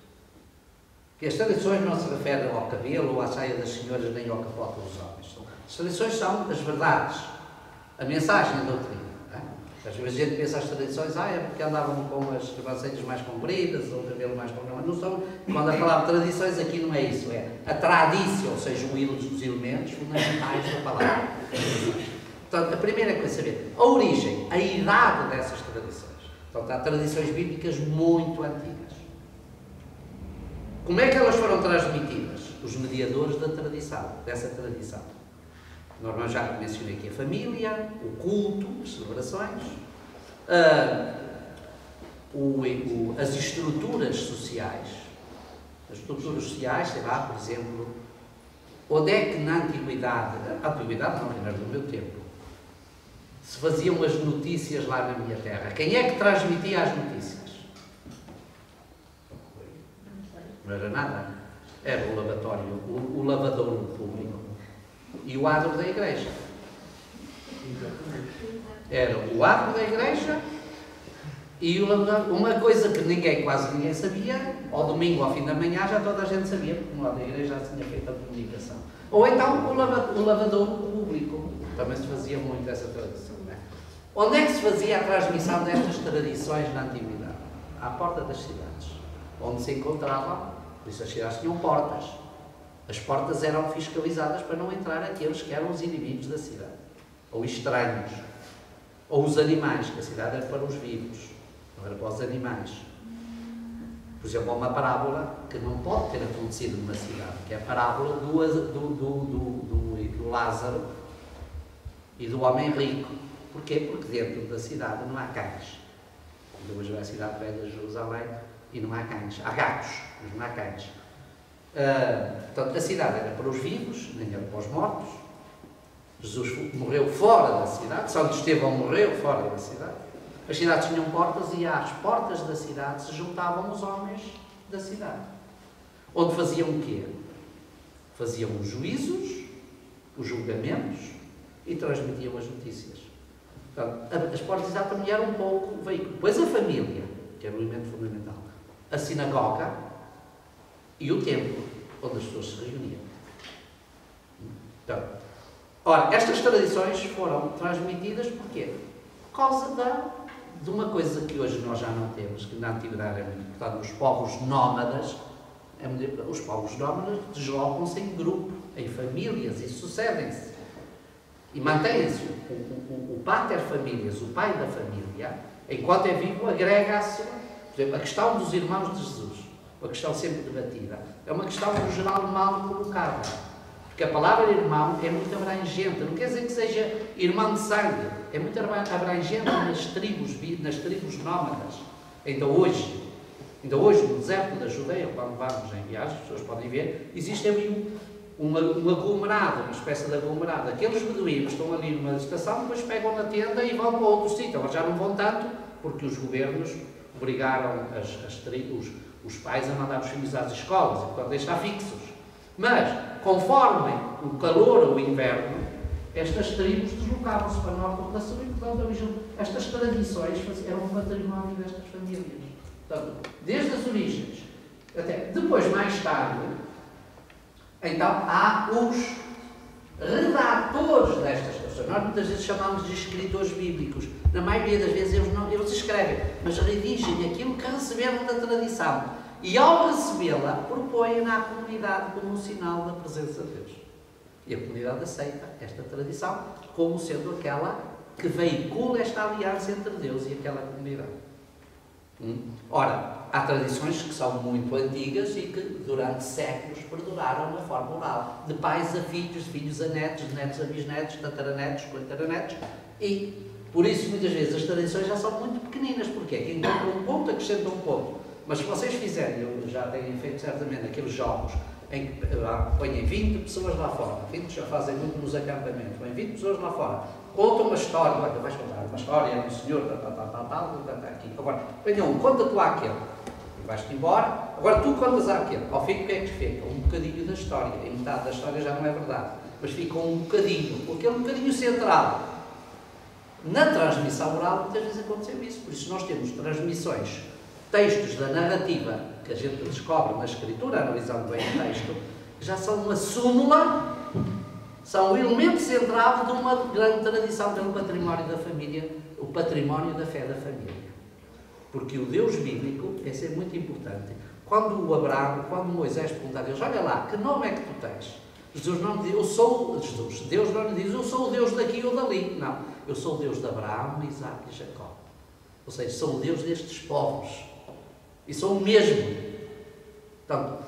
Que as tradições não se referem ao cabelo ou à saia das senhoras, nem ao capote dos homens. As tradições são as verdades, a mensagem da doutrina. Às vezes a gente pensa as tradições, é porque andavam com as sobrancelhas mais compridas ou o cabelo mais comprido. Não são, quando a palavra tradições aqui não é isso, é a tradição, ou seja, os elementos fundamentais da palavra. Portanto, a primeira coisa é saber a origem, a idade dessas tradições. Portanto, há tradições bíblicas muito antigas. Como é que elas foram transmitidas? Os mediadores da tradição, dessa tradição. Normalmente já mencionei aqui a família, o culto, as celebrações, as estruturas sociais. As estruturas sociais, sei lá, por exemplo, onde é que na antiguidade não, que não era do meu tempo, se faziam as notícias lá na minha terra? Quem é que transmitia as notícias? Não era nada. Era o lavatório, o lavadouro público e o adro da igreja. Era o adro da igreja e o lavadouro. Uma coisa que quase ninguém sabia, ao domingo, ao fim da manhã, já toda a gente sabia, porque no lado da igreja já se tinha feito a comunicação. Ou então o lavadouro público. Também se fazia muito essa tradição. Não é? Onde é que se fazia a transmissão destas tradições na antiguidade? À porta das cidades, onde se encontravam. Por isso as cidades tinham portas. As portas eram fiscalizadas para não entrar aqueles que eram os inimigos da cidade. Ou estranhos. Ou os animais, que a cidade era para os vivos, não era para os animais. Por exemplo, há uma parábola que não pode ter acontecido numa cidade, que é a parábola do Lázaro e do homem rico. Porquê? Porque dentro da cidade não há cães. Quando hoje vai à cidade velha de Jerusalém, e não há cães. Há gatos, mas não há cães. Portanto, a cidade era para os vivos, nem era para os mortos. Jesus morreu fora da cidade. Santo Estevão morreu fora da cidade. As cidades tinham portas e às portas da cidade se juntavam os homens da cidade. Onde faziam o quê? Faziam os juízos, os julgamentos e transmitiam as notícias. Portanto, as portas da cidade também eram um pouco o veículo. Depois a família, que era o elemento fundamental. A sinagoga e o templo, onde as pessoas se reuniam. Então, ora, estas tradições foram transmitidas porquê? Por causa de uma coisa que hoje nós já não temos, que na antiguidade é muito importante, os povos nómadas. Os povos nómadas deslocam-se em grupo, em famílias, e sucedem-se. E mantêm-se. O pater familias, o pai da família, enquanto é vivo, agrega-se. Por exemplo, a questão dos irmãos de Jesus, uma questão sempre debatida, é uma questão, no geral, mal colocada. Porque a palavra irmão é muito abrangente, não quer dizer que seja irmão de sangue, é muito abrangente nas tribos nómadas. Ainda hoje, no deserto da Judeia, quando vamos em viagem, as pessoas podem ver, existe ali um aglomerado, uma espécie de aglomerado. Aqueles beduínos estão ali numa estação, depois pegam na tenda e vão para outro sítio. Eles já não vão tanto, porque os governos obrigaram os pais a mandar os filhos às escolas, e portanto deixar fixos. Mas, conforme o calor ou o inverno, estas tribos deslocavam-se para o norte ou para o sul, e portanto estas tradições eram um património destas famílias. Portanto, desde as origens, até depois, mais tarde, então há os redatores destas questões. Nós muitas vezes chamamos de escritores bíblicos. Na maioria das vezes eles escrevem, mas redigem aquilo que receberam da tradição. E ao recebê-la, propõem-na à comunidade como um sinal da presença de Deus. E a comunidade aceita esta tradição como sendo aquela que veicula esta aliança entre Deus e aquela comunidade. Ora, há tradições que são muito antigas e que durante séculos perduraram na forma oral, de pais a filhos, de filhos a netos, de netos a bisnetos, tataranetos, coitaranetos, e por isso muitas vezes as tradições já são muito pequeninas. Porquê? Que encontram um ponto, acrescentam um ponto. Mas se vocês fizerem, eu já tenho feito certamente aqueles jogos em que põem 20 pessoas lá fora, 20 já fazem muito nos acampamentos, põem 20 pessoas lá fora, contam uma história, olha, vais contar uma história do senhor, tal, aqui. Agora, venham, conta tu àquele, e vais-te embora, agora tu contas àquele, ao fim o que é que fica? Um bocadinho da história, e metade da história já não é verdade. mas ficam um bocadinho, porque é um bocadinho centrado. Na transmissão oral, muitas vezes aconteceu isso, por isso nós temos transmissões, textos da narrativa, que a gente descobre na escritura, analisando bem o texto, que já são uma súmula, são o elemento central de uma grande tradição, que é o património da família, o património da fé da família. Porque o Deus bíblico, esse é muito importante. Quando Moisés pergunta a Deus, olha lá, que nome é que tu tens? Jesus não diz, Deus não lhe diz, eu sou o Deus daqui ou dali. Não, eu sou o Deus de Abraão, Isaac e Jacó. Ou seja, sou o Deus destes povos. E sou o mesmo. Portanto,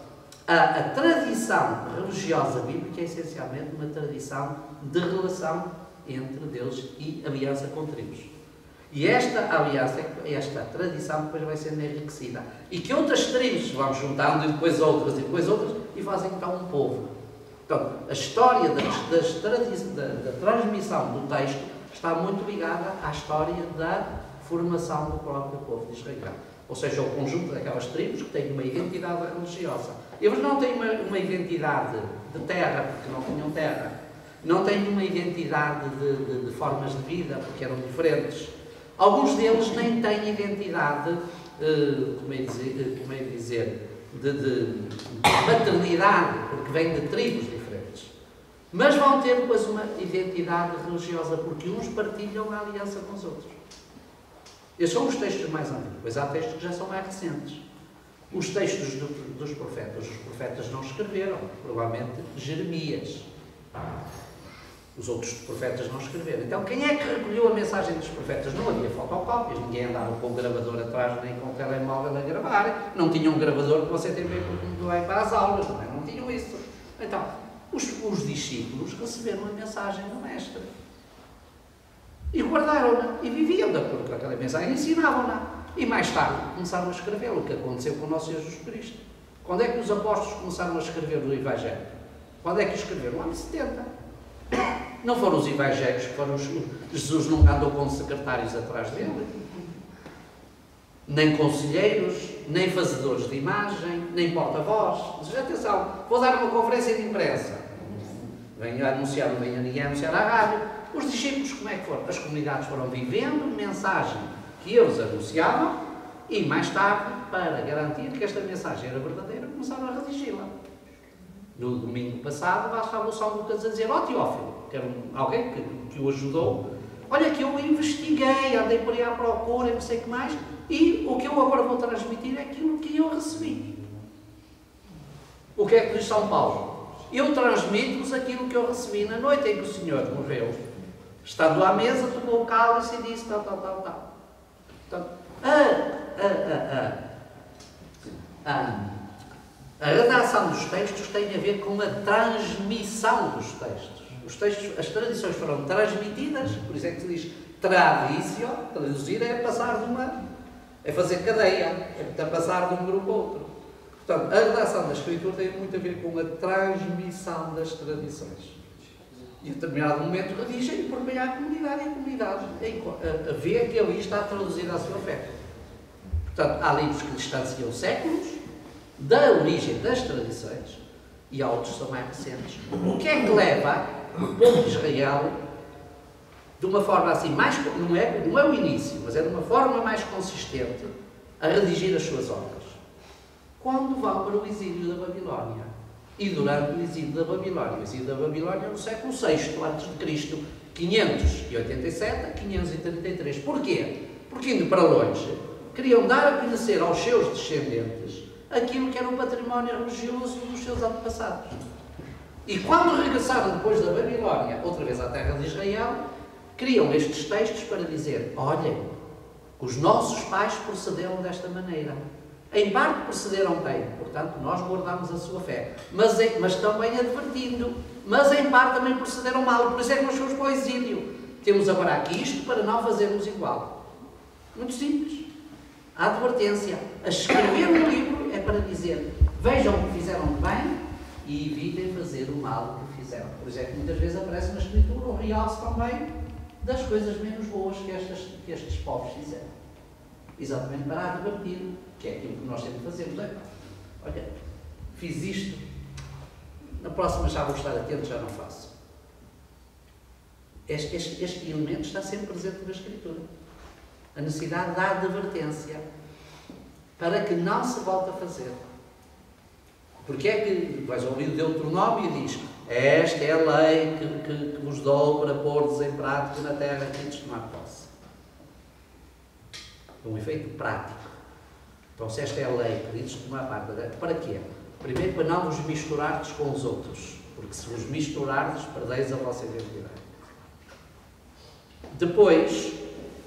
a tradição religiosa bíblica é essencialmente uma tradição de relação entre Deus e aliança com tribos. E esta aliança, esta tradição depois vai sendo enriquecida. E que outras tribos vão juntando e depois outras e fazem então um povo. Então, a história da transmissão do texto está muito ligada à história da formação do próprio povo de Israel. Ou seja, o conjunto daquelas tribos que têm uma identidade religiosa. Eles não têm uma identidade de terra, porque não tinham terra. Não têm uma identidade de formas de vida, porque eram diferentes. Alguns deles nem têm identidade, como é dizer, de maternidade, porque vêm de tribos diferentes. Mas vão ter depois uma identidade religiosa, porque uns partilham a aliança com os outros. Esses são os textos mais antigos, pois há textos que já são mais recentes. Os textos dos profetas, os profetas não escreveram, provavelmente Jeremias. Os outros profetas não escreveram. Então, quem é que recolheu a mensagem dos profetas? Não havia fotocópias, ninguém andava com o gravador atrás, nem com o telemóvel a gravar. Não tinham um gravador que você tem bem para as aulas, não tinham isso. Então, os discípulos receberam a mensagem do Mestre. E guardaram-na, e viviam de acordo com aquela mensagem, ensinavam-na. E mais tarde começaram a escrever o que aconteceu com o nosso Jesus Cristo. Quando é que os apóstolos começaram a escrever o Evangelho? Quando é que escreveram? No ano 70. Não foram os evangelhos, Jesus nunca andou com secretários atrás dele, nem conselheiros, nem fazedores de imagem, nem porta-voz. Atenção, vou dar uma conferência de imprensa. Venho anunciar, não venho ninguém anunciar à rádio. Os discípulos, como é que foram? As comunidades foram vivendo mensagem que eles anunciavam e, mais tarde, para garantir que esta mensagem era verdadeira, começaram a redigi-la. No domingo passado, lá estava o São Lucas a dizer, ó Teófilo, que era alguém que o ajudou, olha que eu investiguei, andei por aí à procura, não sei o que mais, e o que eu agora vou transmitir é aquilo que eu recebi. O que é que diz São Paulo? Eu transmito-vos aquilo que eu recebi na noite em que o Senhor morreu. Estando à mesa, tomou o cálice e disse tal. Portanto, a redação dos textos tem a ver com a transmissão dos textos. As tradições foram transmitidas, por isso é que se diz traditio, traduzir é passar é fazer cadeia, é passar de um grupo a outro. Portanto, a redação da Escritura tem muito a ver com a transmissão das tradições. E em determinado momento redigem por meio à comunidade, e a comunidade vê que ali está traduzida a sua fé. Portanto, há livros que distanciam séculos da origem das tradições e há outros que são mais recentes. O que é que leva o povo de Israel, de uma forma assim, não é o início, mas é de uma forma mais consistente, a redigir as suas obras? Quando vão para o exílio da Babilónia. E durante o exílio da Babilónia. O exílio da Babilónia no século VI a.C., 587 a 533. Porquê? Porque indo para longe, queriam dar a conhecer aos seus descendentes aquilo que era o património religioso dos seus antepassados. E quando regressaram depois da Babilónia, outra vez à terra de Israel, criam estes textos para dizer, olhem, os nossos pais procederam desta maneira. Em parte procederam bem, portanto, nós guardamos a sua fé. Mas também advertindo, mas em parte também procederam mal, por isso é que nós fomos para o exílio. Temos agora aqui isto para não fazermos igual. Muito simples. A advertência. A escrever um livro é para dizer, vejam o que fizeram de bem e evitem fazer o mal que fizeram. Por isso é que muitas vezes aparece na Escritura o realce também das coisas menos boas que estes povos fizeram. Exatamente para advertir, que é aquilo que nós sempre fazemos. Olha, fiz isto, na próxima já vou estar atento, já não faço. Este elemento está sempre presente na Escritura. A necessidade da advertência para que não se volte a fazer. Porque é que vais ouvir o Deuteronômio e diz: esta é a lei que vos dou para pôr-vos em prática na terra que antes de tomar posse. É um efeito prático. Então, se esta é a lei que antes de tomar parte da terra, para quê? Primeiro, para não vos misturardes com os outros. Porque se vos misturardes, perdeis a vossa identidade. Depois,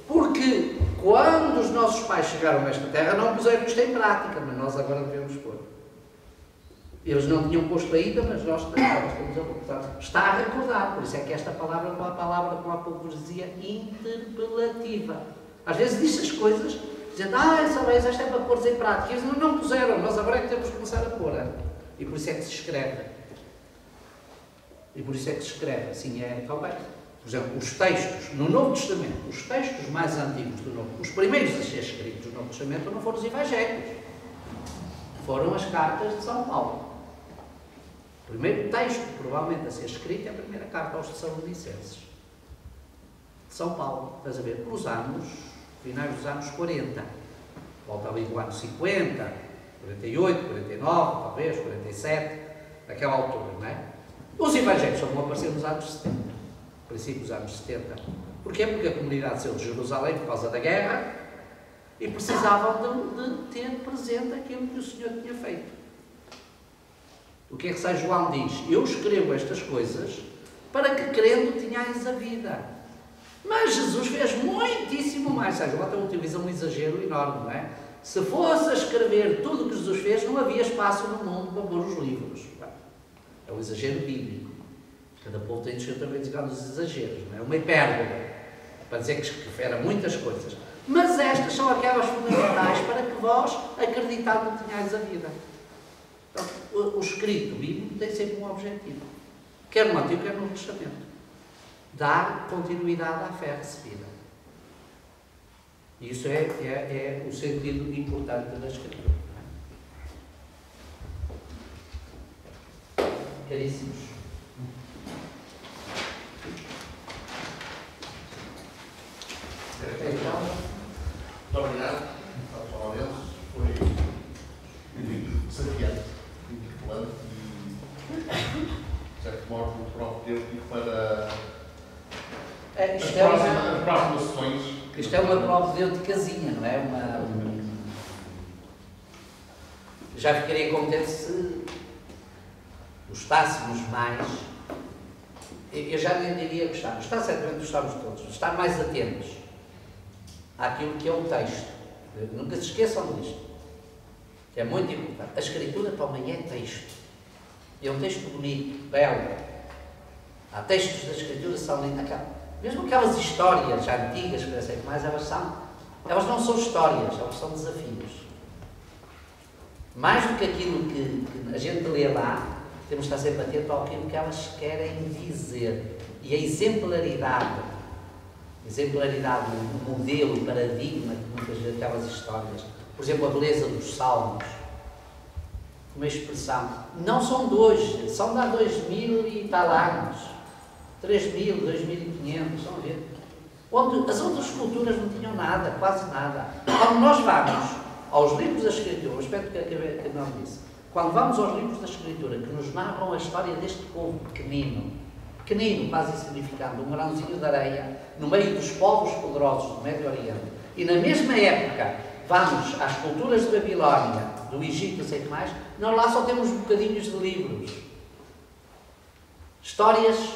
porque quando os nossos pais chegaram a esta terra, não puseram isto em prática, mas nós agora devemos pôr. Eles não tinham posto ainda, mas nós estamos a portanto, está a recordar. Por isso é que esta palavra é uma palavra, como há pouco vos dizia, interpelativa. Às vezes diz as coisas, dizendo, sabes, esta é para pôr em prática. Eles não puseram, nós agora é que temos que começar a pôr. E por isso é que se escreve. E por isso é que se escreve. Assim é também. Por exemplo, os textos, no Novo Testamento, os textos mais antigos do Novo, os primeiros a ser escritos no Novo Testamento não foram os Evangelhos. Foram as cartas de São Paulo. O primeiro texto, provavelmente, a ser escrito é a primeira carta aos Tessalonicenses. De São Paulo. Estás a ver? Os anos, finais dos anos 40. Volta ali do ano 50, 48, 49, talvez, 47, naquela altura, não é? Os Evangelhos só vão aparecer nos anos 70, princípios dos anos 70. Porquê? Porque a comunidade saiu de Jerusalém por causa da guerra e precisavam de ter presente aquilo que o Senhor tinha feito. O que é que São João diz? Eu escrevo estas coisas para que crendo tenhais a vida. Mas Jesus fez muitíssimo mais. São João até utiliza um exagero enorme, não é? Se fosse a escrever tudo o que Jesus fez, não havia espaço no mundo para pôr os livros. É um exagero bíblico. Cada povo tem de ser também digamos os exageros, não é? Uma hipérbole, para dizer que escrevera muitas coisas. Mas estas são aquelas fundamentais para que vós, acreditando, tenhais a vida. Então, o escrito bíblico tem sempre um objetivo. Quer no Antigo, quer no Novo Testamento. Dar continuidade à fé recebida. E isso é o sentido importante da Escritura. Caríssimos. Muito obrigado. Foi desafiante, interpelante e, de certo modo, muito propedêutico para as próximas sessões. Isto é uma propedêuticazinha, não é? Já ficaria contente se gostássemos mais. Eu já nem diria gostar. Gostar, certamente gostamos todos. Estar mais atentos àquilo que é o texto. Nunca se esqueçam disto. Que é muito importante. A Escritura também é texto. E é um texto bonito, belo. Há textos da Escritura que são lindos. Mesmo aquelas histórias antigas, que sei mais, elas não são histórias, elas são desafios. Mais do que aquilo que a gente lê lá, temos de estar sempre atentos àquilo que elas querem dizer. E a exemplaridade, o modelo, o paradigma de muitas vezes aquelas histórias. Por exemplo, a beleza dos Salmos, uma expressão, não são de hoje, são de há 2000 e tal anos. 3.000, 2.500, estão a ver? Onde as outras culturas não tinham nada, quase nada. Quando nós vamos aos livros da Escritura, o aspecto que não disse, quando vamos aos livros da Escritura, que nos narram a história deste povo pequenino, quase insignificante, um grãozinho de areia, no meio dos povos poderosos do Médio Oriente, e na mesma época vamos às culturas de Babilónia, do Egito, não sei o que mais, nós lá só temos bocadinhos de livros. Histórias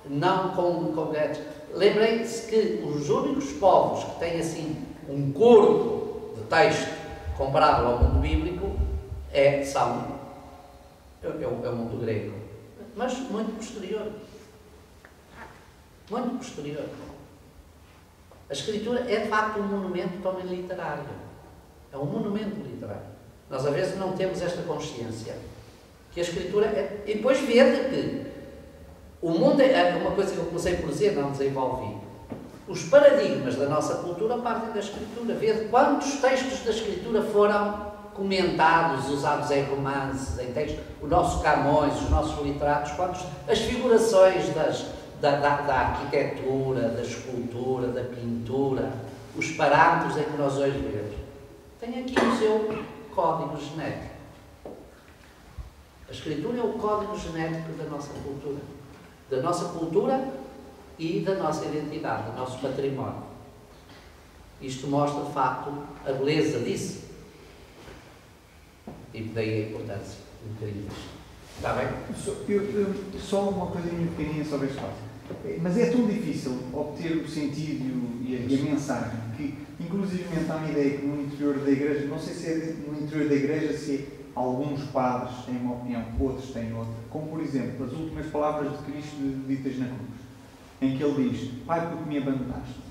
não concretas. Lembrem-se que os únicos povos que têm assim um corpo de texto comparável ao mundo bíblico é o mundo grego, mas muito posterior. Muito posterior. A Escritura é de facto um monumento também literário. É um monumento literário. Nós às vezes não temos esta consciência que a Escritura é... E depois ver que o mundo é uma coisa que eu comecei por dizer, não desenvolvi. Os paradigmas da nossa cultura partem da Escritura. Ver quantos textos da Escritura foram comentados, usados em romances, em textos, o nosso Camões, os nossos literatos, quantos, as figurações da arquitetura, da escultura, da pintura, os parâmetros em que nós hoje vivemos, tem aqui o seu código genético. A escritura é o código genético da nossa cultura e da nossa identidade, do nosso património. Isto mostra, de facto, a beleza disso. E daí a importância um bocadinho disto. Está bem? Só uma coisinha pequenina sobre este caso. Mas é tão difícil obter o sentido e a mensagem que, inclusivamente, há uma ideia que no interior da igreja, não sei se é no interior da igreja, se alguns padres têm uma opinião, outros têm outra. Como, por exemplo, as últimas palavras de Cristo ditas na cruz, em que ele diz: Pai, porque me abandonaste?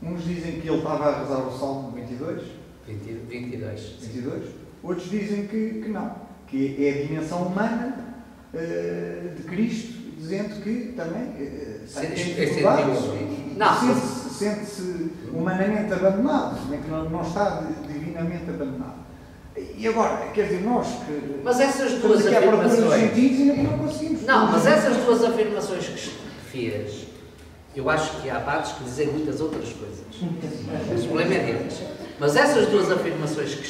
Uns dizem que ele estava a rezar o Salmo 22. 22. Outros dizem que não, que é a dimensão humana de Cristo, dizendo que também sente-se humanamente abandonado, que não está divinamente abandonado. E agora, quer dizer, nós que mas essas duas afirmações e não conseguimos. Não, mas essas duas afirmações que fez, eu acho que há padres que dizem muitas outras coisas. O problema é deles. Mas essas duas afirmações que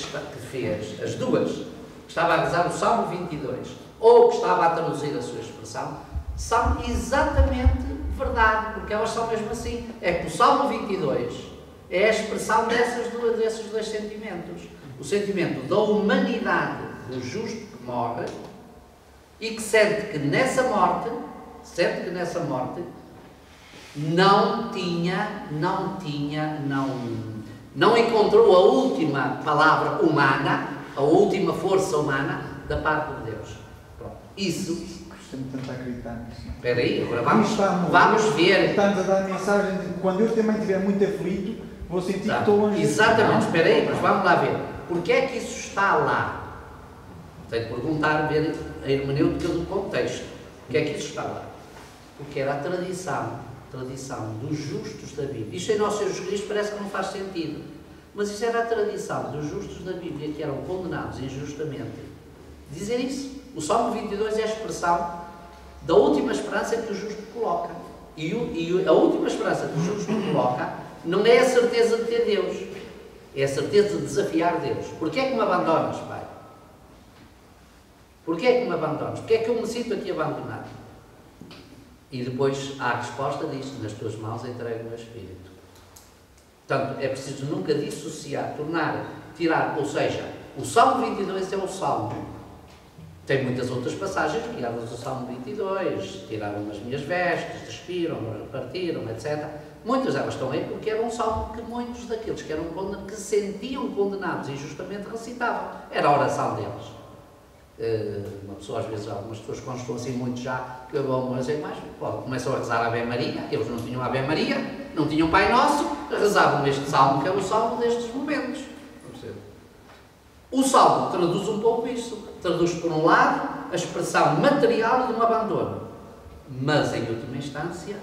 fez, as duas, que estava a rezar o Salmo 22, ou que estava a traduzir a sua expressão, são exatamente verdade, porque elas são mesmo assim. É que o Salmo 22 é a expressão desses dois sentimentos. O sentimento da humanidade do justo que morre e que sente que nessa morte não encontrou a última palavra humana, a última força humana da parte de Deus. Pronto. Isso. Costumo tentar acreditar nisso. Espera aí, agora vamos ver. Estamos a dar a mensagem de que quando eu também estiver muito aflito, vou sentir que estou longe. Exatamente, espera aí, mas vamos lá ver. Porquê é que isso está lá? Tenho de perguntar, ver a hermenêutica do contexto. Porquê é que isso está lá? Porque era a tradição dos justos da Bíblia. Isto em nosso Senhor Jesus Cristo parece que não faz sentido. Mas isso era a tradição dos justos da Bíblia que eram condenados injustamente. Dizer isso. O Salmo 22 é a expressão da última esperança que o justo coloca. E a última esperança que o justo coloca não é a certeza de ter Deus. É a certeza de desafiar Deus. Porquê é que me abandonas, Pai? Porquê é que me abandonas? Porquê é que eu me sinto aqui abandonado? E depois há a resposta disto: nas tuas mãos entrego o meu espírito. Portanto, é preciso nunca dissociar, tirar, ou seja, o Salmo 22 é o Salmo. Tem muitas outras passagens ligadas ao Salmo 22, tiraram as minhas vestes, despiram, partiram, etc. Muitas delas estão aí porque era um salmo que muitos daqueles que se sentiam condenados injustamente recitavam. Era a oração deles. Uma pessoa, às vezes, algumas pessoas constam assim muito já, que vão dizer mais, começam a rezar a Ave Maria, eles não tinham a Ave Maria, não tinham Pai Nosso, rezavam este salmo, que é o salmo destes momentos. O salmo traduz um pouco isso. Traduz, por um lado, a expressão material de um abandono. Mas, em última instância,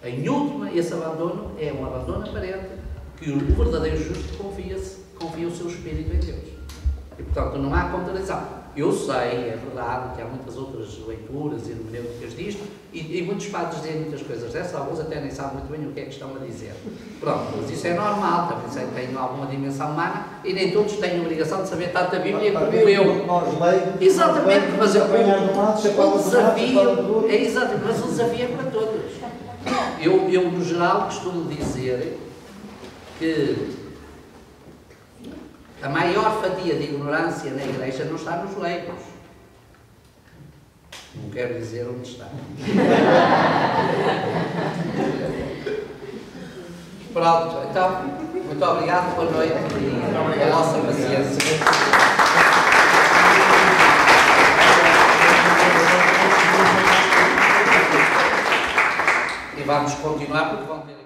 esse abandono é um abandono aparente que o verdadeiro justo confia o seu espírito em Deus. E, portanto, não há contradição. Eu sei, é verdade, que há muitas outras leituras e hermenêuticas disto, e muitos padres dizem muitas coisas dessas, alguns até nem sabem muito bem o que é que estão a dizer. Pronto, mas isso é normal, também sei que têm alguma dimensão humana, e nem todos têm a obrigação de saber tanto a Bíblia como eu. Exatamente, mas o desafio é exatamente, mas o desafio é para todos. Eu no geral, costumo dizer que a maior fatia de ignorância na Igreja não está nos leigos. Não quero dizer onde está. Pronto, então, muito obrigado, boa noite e a nossa paciência. E vamos continuar porque vão ter